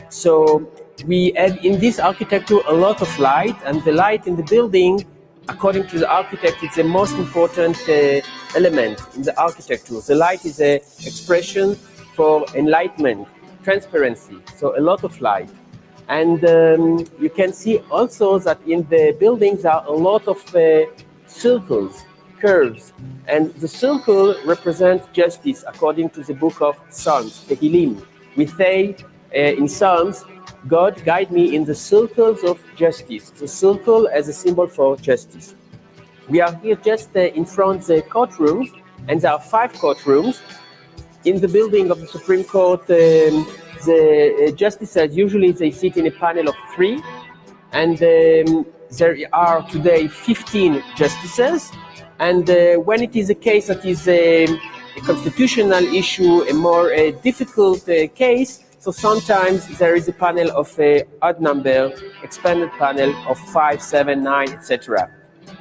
So we have in this architecture a lot of light, and the light in the building, according to the architect, is the most important element in the architecture. The light is an expression for enlightenment, transparency, so a lot of light. And you can see also that in the buildings there are a lot of circles, curves, and the circle represents justice according to the book of Psalms, Tehillim. We say in Psalms, God guide me in the circles of justice, the circle as a symbol for justice. We are here just in front of the courtrooms, and there are 5 courtrooms. In the building of the Supreme Court, the justices usually they sit in a panel of 3, and there are today 15 justices. And when it is a case that is a constitutional issue, a more difficult case, so sometimes there is a panel of odd number, expanded panel of 5, 7, 9, etc.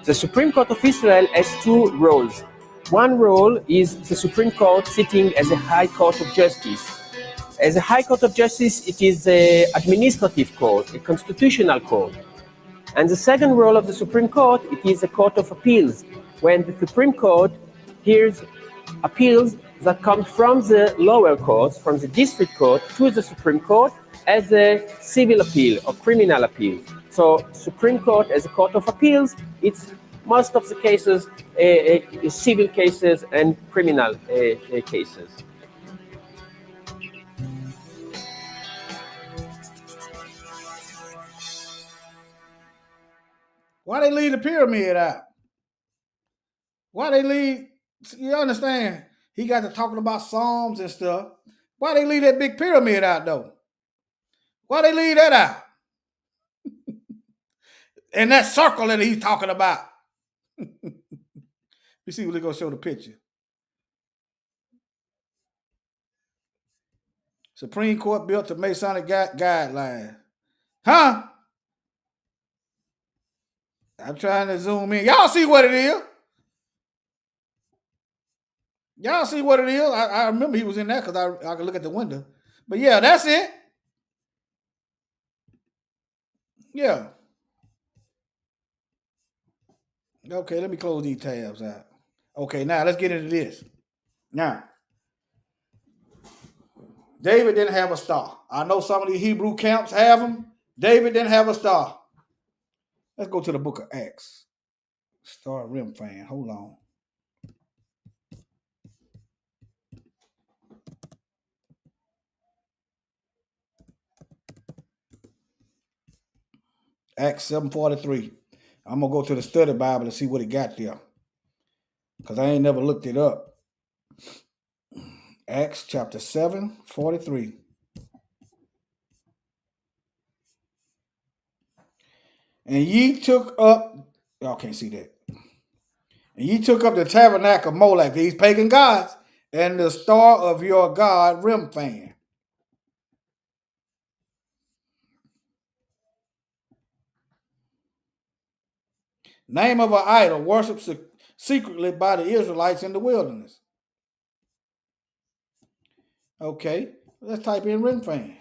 The Supreme Court of Israel has 2 roles. One role is the Supreme Court sitting as a High Court of Justice. As a High Court of Justice, it is an administrative court, a constitutional court. And the second role of the Supreme Court, it is a court of appeals, when the Supreme Court hears appeals that come from the lower courts, from the district court to the Supreme Court as a civil appeal or criminal appeal. So Supreme Court as a court of appeals, it's most of the cases, civil cases and criminal cases. Why they leave the pyramid out? Why they leave? You understand? He got to talking about Psalms and stuff. Why they leave that big pyramid out though? Why they leave that out? And that circle that he's talking about. You see, we're gonna show the picture. Supreme Court built to Masonic guidelines. Huh? I'm trying to zoom in. Y'all see what it is? Y'all see what it is? I remember he was in there because I could look at the window. But yeah, that's it. Yeah. Okay, let me close these tabs out. Okay, now let's get into this. Now, David didn't have a star. I know some of the Hebrew camps have them. David didn't have a star. Let's go to the book of Acts. Star Rim fan. Hold on. Acts 7:43. I'm going to go to the study Bible and see what it got there. Because I ain't never looked it up. Acts chapter 7:43. And ye took up, y'all can't see that. And ye took up the tabernacle of Molech, these pagan gods, and the star of your god Remphan. Name of an idol worshipped secretly by the Israelites in the wilderness. Okay, let's type in Remphan.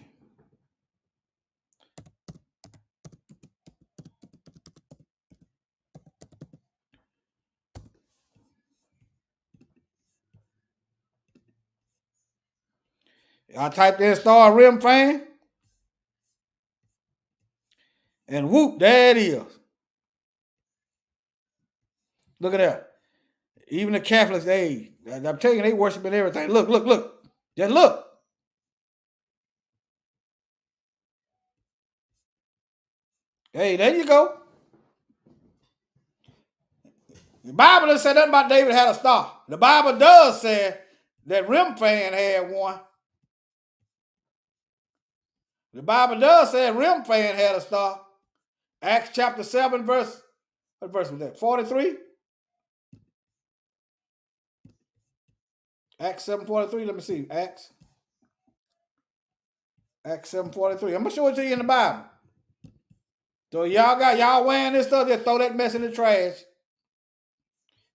I typed in star Remphan. And whoop, there it is. Look at that. Even the Catholics, I'm telling you, they worshiping everything. Look. Just look. Hey, there you go. The Bible doesn't say nothing about David had a star. The Bible does say that Remphan had one. The Bible does say Remphan had a star. Acts chapter 7, what verse was that? 43? Acts 7:43. Let me see. Acts 7:43. I'm gonna show it to you in the Bible. So y'all wearing this stuff, just throw that mess in the trash.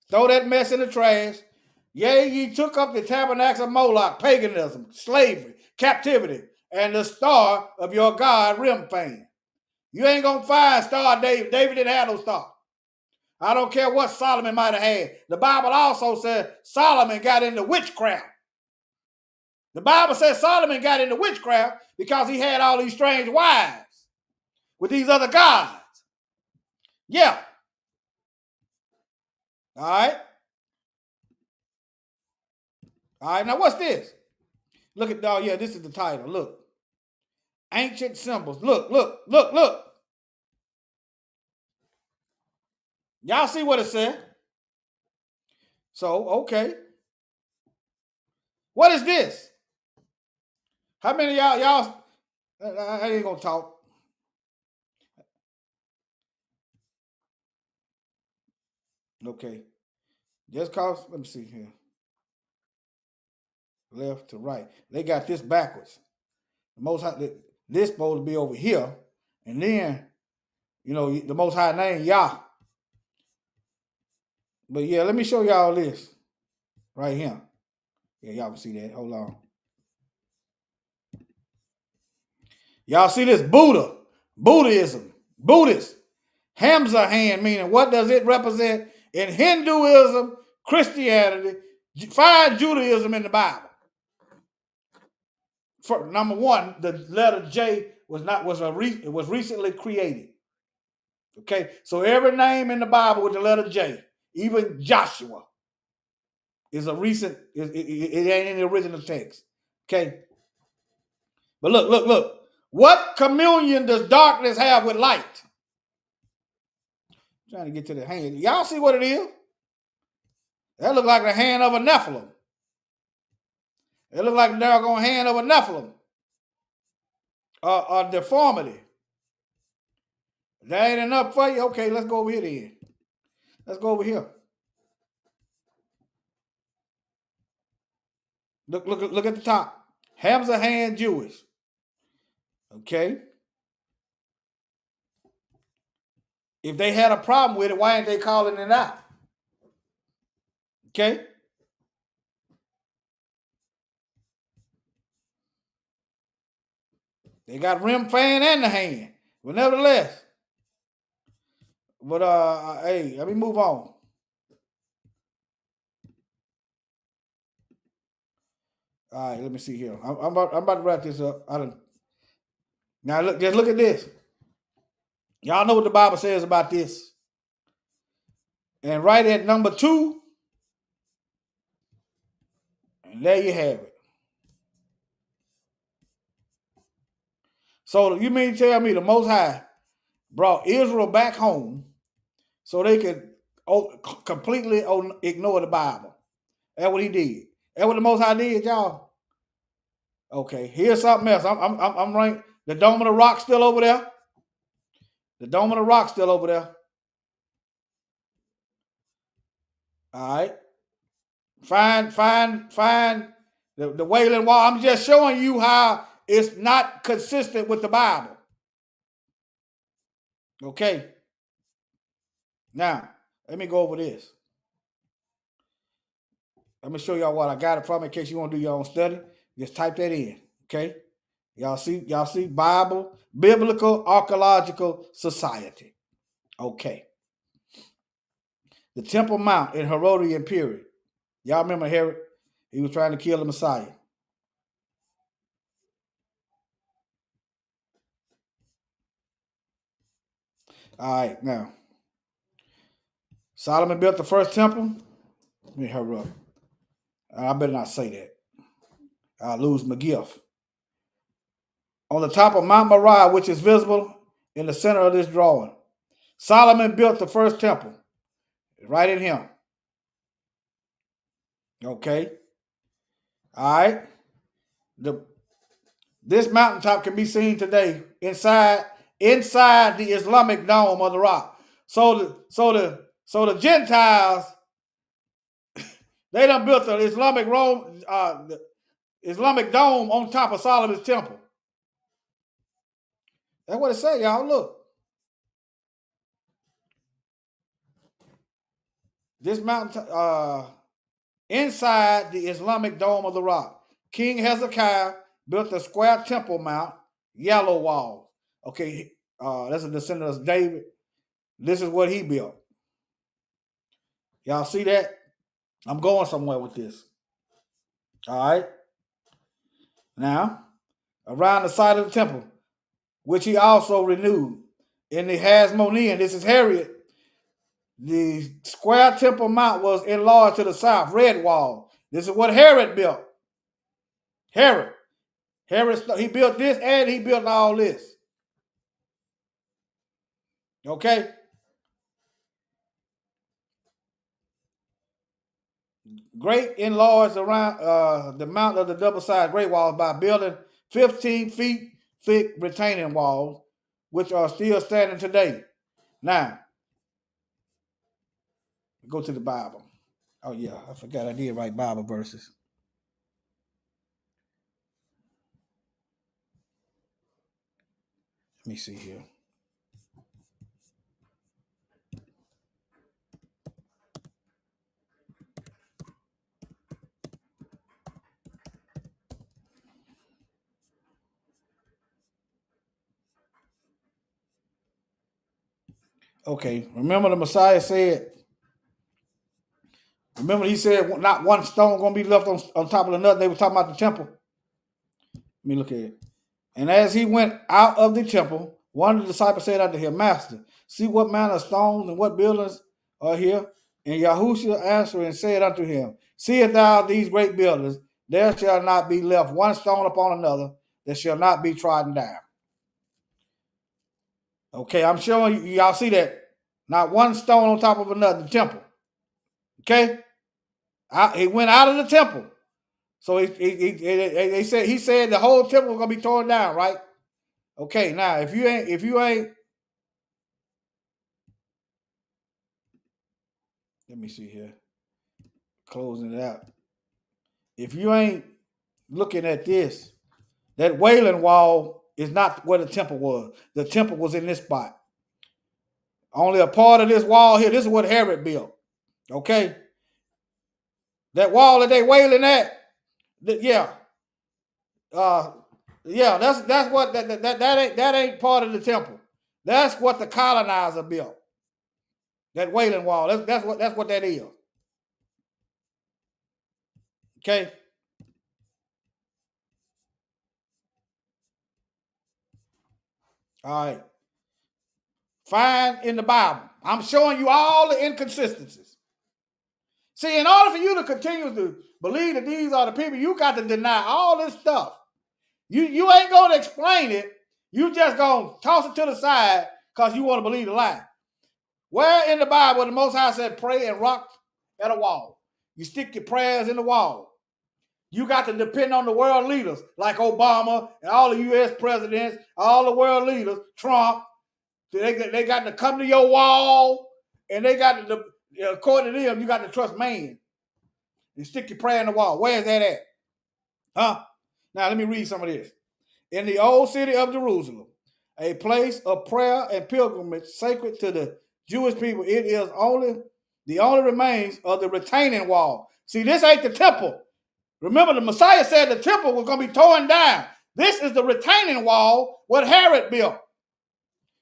Throw that mess in the trash. Yea, ye took up the tabernacles of Moloch, paganism, slavery, captivity, and the star of your God, Remphan. You ain't gonna find star David. David didn't have no star. I don't care what Solomon might have had. The Bible also said Solomon got into witchcraft. The Bible says Solomon got into witchcraft because he had all these strange wives with these other gods. Yeah. All right. All right. Now what's this? Look at, oh yeah, this is the title. Look. Ancient symbols. Look. Y'all see what it said? So, okay. What is this? How many of y'all, I ain't gonna talk. Okay. Just cause, let me see here. Left to right. They got this backwards. The Most High, this supposed to be over here. And then, the Most High name, Yah. But yeah, let me show y'all this right here. Yeah, y'all can see that. Hold on. Y'all see this Buddhism, Buddhist. Hamza hand, meaning what does it represent in Hinduism, Christianity, find Judaism in the Bible. For number one, the letter J was recently created. Okay, so every name in the Bible with the letter J, even Joshua, is a recent. It ain't in the original text. Okay, but look. What communion does darkness have with light? I'm trying to get to the hand. Y'all see what it is? That look like the hand of a Nephilim. It look like the doggone hand of a Nephilim. A deformity. That ain't enough for you? Okay, let's go over here then. Let's go over here. Look at the top. Hamza hand Jewish. Okay. If they had a problem with it, why ain't they calling it out? Okay. They got Remphan and the hand. But nevertheless. But hey, let me move on. All right, let me see here. I'm about to wrap this up. Now just look at this. Y'all know what the Bible says about this. And right at number 2, and there you have it. So you mean to tell me the Most High brought Israel back home so they could completely ignore the Bible? That's what he did. That's what the Most High did, y'all. Okay, here's something else. I'm right. The Dome of the Rock still over there. The Dome of the Rock still over there. All right. Find the Wailing Wall. I'm just showing you how it's not consistent with the Bible. Okay. Now, let me go over this. Let me show y'all what I got it from in case you want to do your own study. Just type that in. Okay. Y'all see Biblical Archaeological Society. Okay. The Temple Mount in Herodian period. Y'all remember Herod? He was trying to kill the Messiah. All right, now. Solomon built the first temple. Let me hurry up. I better not say that. I'll lose my gift. On the top of Mount Moriah, which is visible in the center of this drawing, Solomon built the first temple. Right in here. Okay. All right. This mountaintop can be seen today inside the Islamic dome of the rock. So the Gentiles, they done built the Islamic dome on top of Solomon's temple. That's what it says, y'all. Look. This mountain inside the Islamic dome of the rock. King Hezekiah built a square temple mount, yellow wall. Okay, that's a descendant of David. This is what he built. Y'all see that? I'm going somewhere with this. All right. Now, around the side of the temple, which he also renewed in the Hasmonean, this is Harriet. The square temple mount was enlarged to the south, red wall. This is what Herod built. Herod, he built this and he built all this. Okay? Great enlarged around the mount of the double-sided great walls by building 15 feet thick retaining walls, which are still standing today. Now, go to the Bible. Oh, yeah, I forgot I did write Bible verses. Let me see here. Okay, remember the Messiah said, he said not one stone going to be left on top of another. They were talking about the temple. Let me look at it. And as he went out of the temple, one of the disciples said unto him, Master, see what manner of stones and what buildings are here? And Yahushua answered and said unto him, Seest thou these great buildings? There shall not be left one stone upon another that shall not be trodden down. Okay, I'm showing you, y'all see that? Not one stone on top of another, the temple. Okay? He went out of the temple. So he said the whole temple was gonna be torn down, right? Okay, now if you ain't, let me see here. Closing it out. If you ain't looking at this, that Wailing Wall is not where the temple was. The temple was in this spot. Only a part of this wall here. This is what Herod built. Okay? That wall that they wailing at, yeah. That's what that ain't part of the temple. That's what the colonizer built. That Wailing Wall. That's what that is. Okay. All right. Find in the Bible. I'm showing you all the inconsistencies. See, in order for you to continue to believe that these are the people, you got to deny all this stuff. You ain't going to explain it. You just going to toss it to the side because you want to believe the lie. Where in the Bible the Most High said pray and rock at a wall? You stick your prayers in the wall. You got to depend on the world leaders like Obama and all the U.S. presidents, all the world leaders, Trump. They got to come to your wall, and they got to, according to them, you got to trust man. And stick your prayer in the wall. Where is that at? Huh? Now, let me read some of this. In the old city of Jerusalem, a place of prayer and pilgrimage sacred to the Jewish people, it is the only remains of the retaining wall. See, this ain't the temple. Remember, the Messiah said the temple was going to be torn down. This is the retaining wall, what Herod built.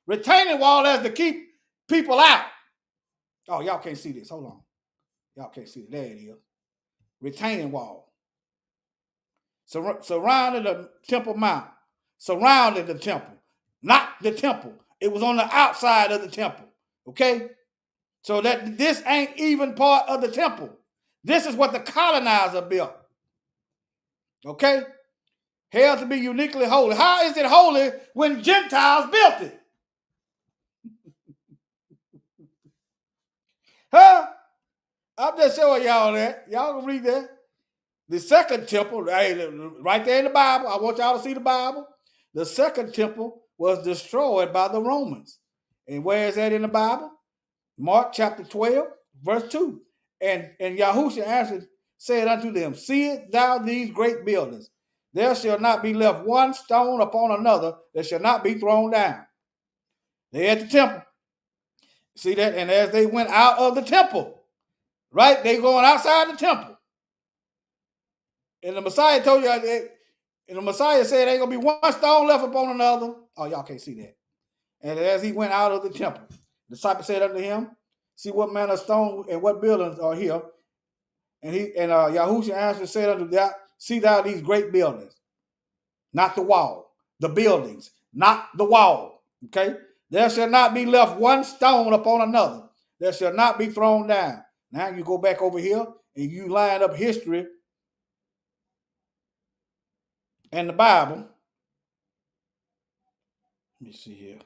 Retaining wall as to keep people out. Oh, y'all can't see this. Hold on. Y'all can't see it. There it is. Retaining wall. Surrounding the Temple Mount. Surrounding the temple. Not the temple. It was on the outside of the temple. Okay? So that this ain't even part of the temple. This is what the colonizer built. Okay? Held to be uniquely holy. How is it holy when Gentiles built it? Huh? I'm just showing y'all that. Y'all can read that. The second temple, right there in the Bible, I want y'all to see the Bible. The second temple was destroyed by the Romans. And where is that in the Bible? Mark chapter 12, verse 2. And Yahushua answered, said unto them, seest thou these great buildings? There shall not be left one stone upon another that shall not be thrown down. They at the temple. See that? And as they went out of the temple, right? They going outside the temple. And the Messiah told you, and the Messiah said, ain't going to be one stone left upon another. Oh, y'all can't see that. And as he went out of the temple, the disciple said unto him, see what manner of stone and what buildings are here. And Yahushua answered, said unto thou, see thou these great buildings, not the wall, the buildings, not the wall. Okay? There shall not be left one stone upon another. There shall not be thrown down. Now you go back over here and you line up history and the Bible. Let me see here.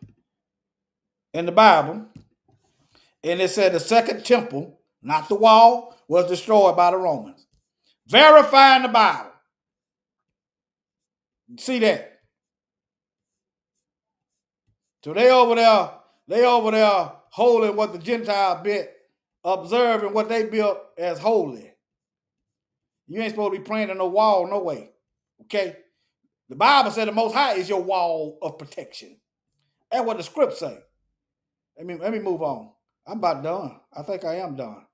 In the Bible, and it said the second temple, not the wall, was destroyed by the Romans. Verifying the Bible. See that? So they over there holding what the Gentile built, observing what they built as holy. You ain't supposed to be praying on no wall, no way. Okay? The Bible said the Most High is your wall of protection. That's what the script say. Let me move on. I'm about done. I think I am done.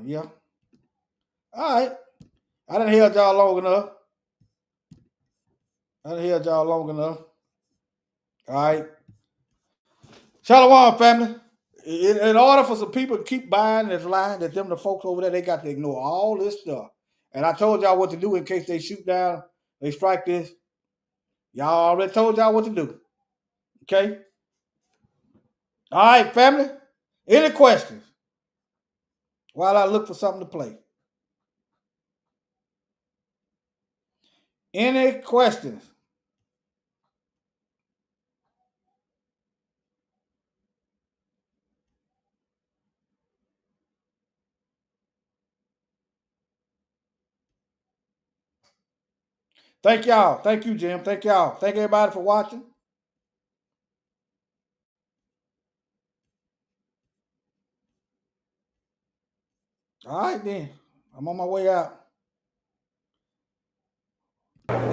Yeah. All right. I done held y'all long enough. All right. Shalom, family. In order for some people to keep buying this line, that them the folks over there, they got to ignore all this stuff. And I told y'all what to do in case they shoot down, they strike this. Y'all already told y'all what to do. Okay? All right, family. Any questions? While I look for something to play. Any questions? Thank y'all. Thank you, Jim. Thank y'all. Thank everybody for watching. All right, then. I'm on my way out.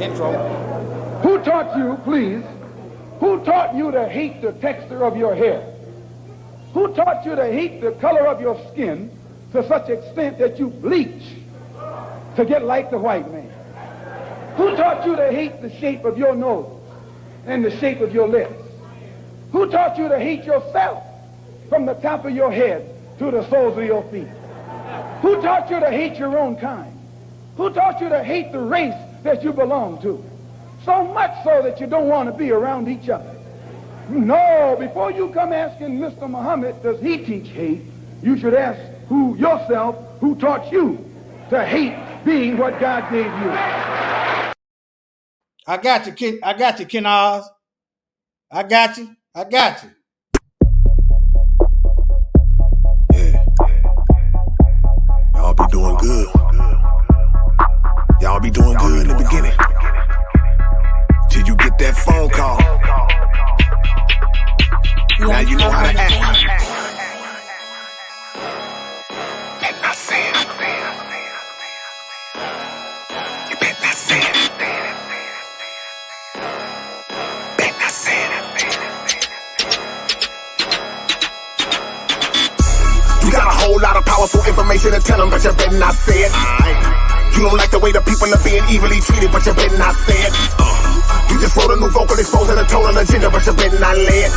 Intro. Who taught you, please, who taught you to hate the texture of your hair? Who taught you to hate the color of your skin to such extent that you bleach to get like the white man? Who taught you to hate the shape of your nose and the shape of your lips? Who taught you to hate yourself from the top of your head to the soles of your feet? Who taught you to hate your own kind? Who taught you to hate the race that you belong to? So much so that you don't want to be around each other. No, before you come asking Mr. Muhammad, does he teach hate? You should ask yourself who taught you to hate being what God gave you. I got you, Ken Oz. I got you. Yeah. Y'all be doing good. Y'all be doing good in the beginning. Till you get that phone call. Now you know how to act. Bet not say it. You bet not say it. Bet not say it. You got a whole lot of powerful information to tell them, but you better not say it. You don't like the way the people are being evilly treated, but you better not say it. You just wrote a new vocal exposing a total agenda, but you better not lay it.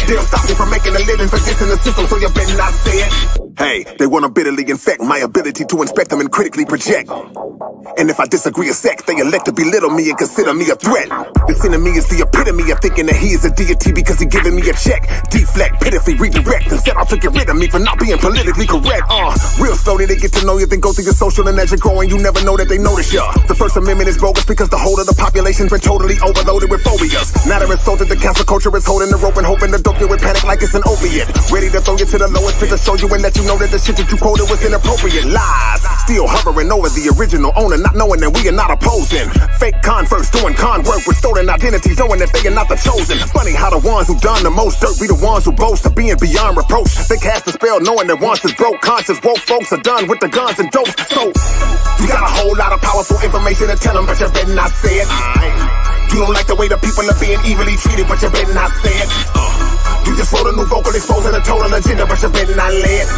They'll stop me from making a living for this in the system, so you better not say it. Hey, they want to bitterly infect my ability to inspect them and critically project. And if I disagree a sec, they elect to belittle me and consider me a threat. This enemy is the epitome of thinking that he is a deity because he giving me a check. Deflect, pitifully redirect, and set out to get rid of me for not being politically correct. Real slowly they get to know you, then go through your social, and as you're growing, you never know that they notice ya. The First Amendment is bogus because the whole of the population's been totally overloaded with phobias. Now they're insulted, the cancel culture is holding the rope and hoping to dope you with panic like it's an opiate. Ready to throw you to the lowest pit to show you and let you know that the shit that you quoted was inappropriate. Lies, still hovering over the original owner, not knowing that we are not opposing. Fake converts doing con work with stolen identities, knowing that they are not the chosen. Funny how the ones who done the most dirt be the ones who boast of being beyond reproach. They cast a spell knowing that once it's broke, conscious woke folks are done with the guns and jokes. So you got a whole lot of powerful information to tell them, but you better not say it. You don't like the way the people are being evilly treated, but you better not say it. You just wrote a new vocal exposing a total agenda, but you better not lay it.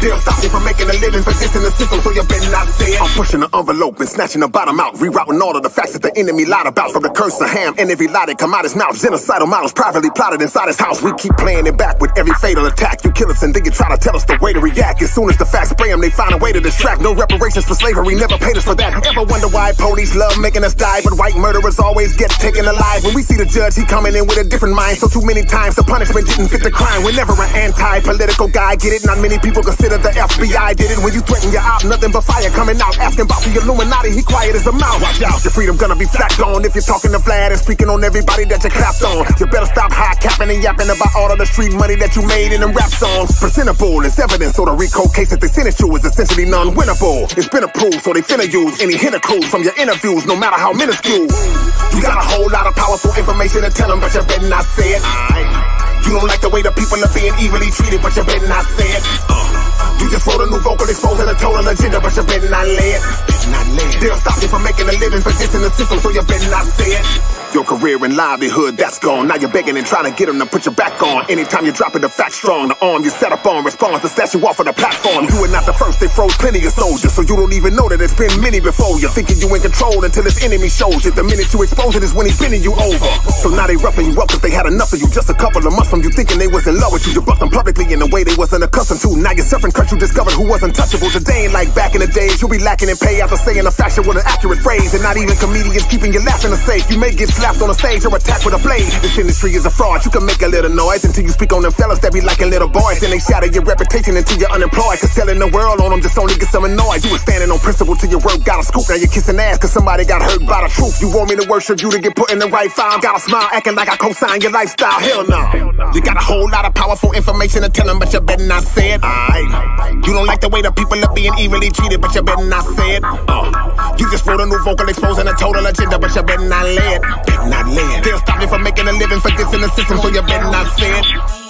They'll stop you from making a living for this in the system, so you better not say it. I'm pushing the envelope and snatching the bottom out, rerouting all of the facts that the enemy lied about, from the curse of Ham and every lie that come out his mouth. Genocidal models privately plotted inside his house. We keep playing it back with every fatal attack. You kill us and then you try to tell us the way to react. As soon as the facts spray them, they find a way to distract. No reparations for slavery, never paid us for that. Ever wonder why police love making us die, but white murderers always get taken alive? When we see the judge, he coming in with a different mind. So too many times the punishment didn't fit the crime. We're never an anti-political guy, get it? Not many people consider the FBI did it. When you threaten your op, nothing but fire coming out. Asking about the Illuminati, he quiet as a mouse. Watch out, your freedom gonna be flacked on if you're talking to Vlad and speaking on everybody that you clapped on. You better stop high capping and yapping about all of the street money that you made in them rap songs. Presentable as evidence, so the RICO case that they sentenced you is essentially non-winnable. It's been approved, so they finna use any hint of clues from your interviews, no matter how minuscule. You got a whole lot of powerful information to tell them, but you better not say it. You don't like the way the people are being evilly treated, but you better not say it. You just wrote a new vocal exposing a total agenda, but you better not lay it. They'll stop you from making a living for this in the system, so you better not say it. Your career and livelihood, that's gone. Now you're begging and trying to get them to put your back on. Anytime you're dropping the fact strong, the arm you set up on responds to snatch you off of the platform. You are not the first, they froze plenty of soldiers, so you don't even know that it's been many before you. Thinking you in control until this enemy shows you. The minute you expose it is when he's bending you over. So now they roughing you up cause they had enough of you. Just a couple of months from you thinking they was in love with you. You bucked them publicly in a way they wasn't accustomed to. Now you're suffering cause you discovered who was untouchable. Today ain't like back in the days. You'll be lacking in pay after saying a faction with an accurate phrase. And not even comedians keeping you laughing are safe. You may get slapped on the stage or attacked with a blade. This industry is a fraud. You can make a little noise until you speak on them fellas that be liking little boys. Then they shatter your reputation until you're unemployed. Cause telling the world on them just only gets them annoyed. You were standing on principle till your work got a scoop. Now you're kissing ass cause somebody got hurt by the truth. You want me to worship you to get put in the right file? Got a smile acting like I co-sign your lifestyle. Hell no. You got a whole lot of powerful information to tell them, but you better not say it. You don't like the way the people are being evilly treated, but you better not say it. You just wrote a new vocal exposing a total agenda, but you better not lay it. They'll stop you from making a living for this in the system, so you better not say it.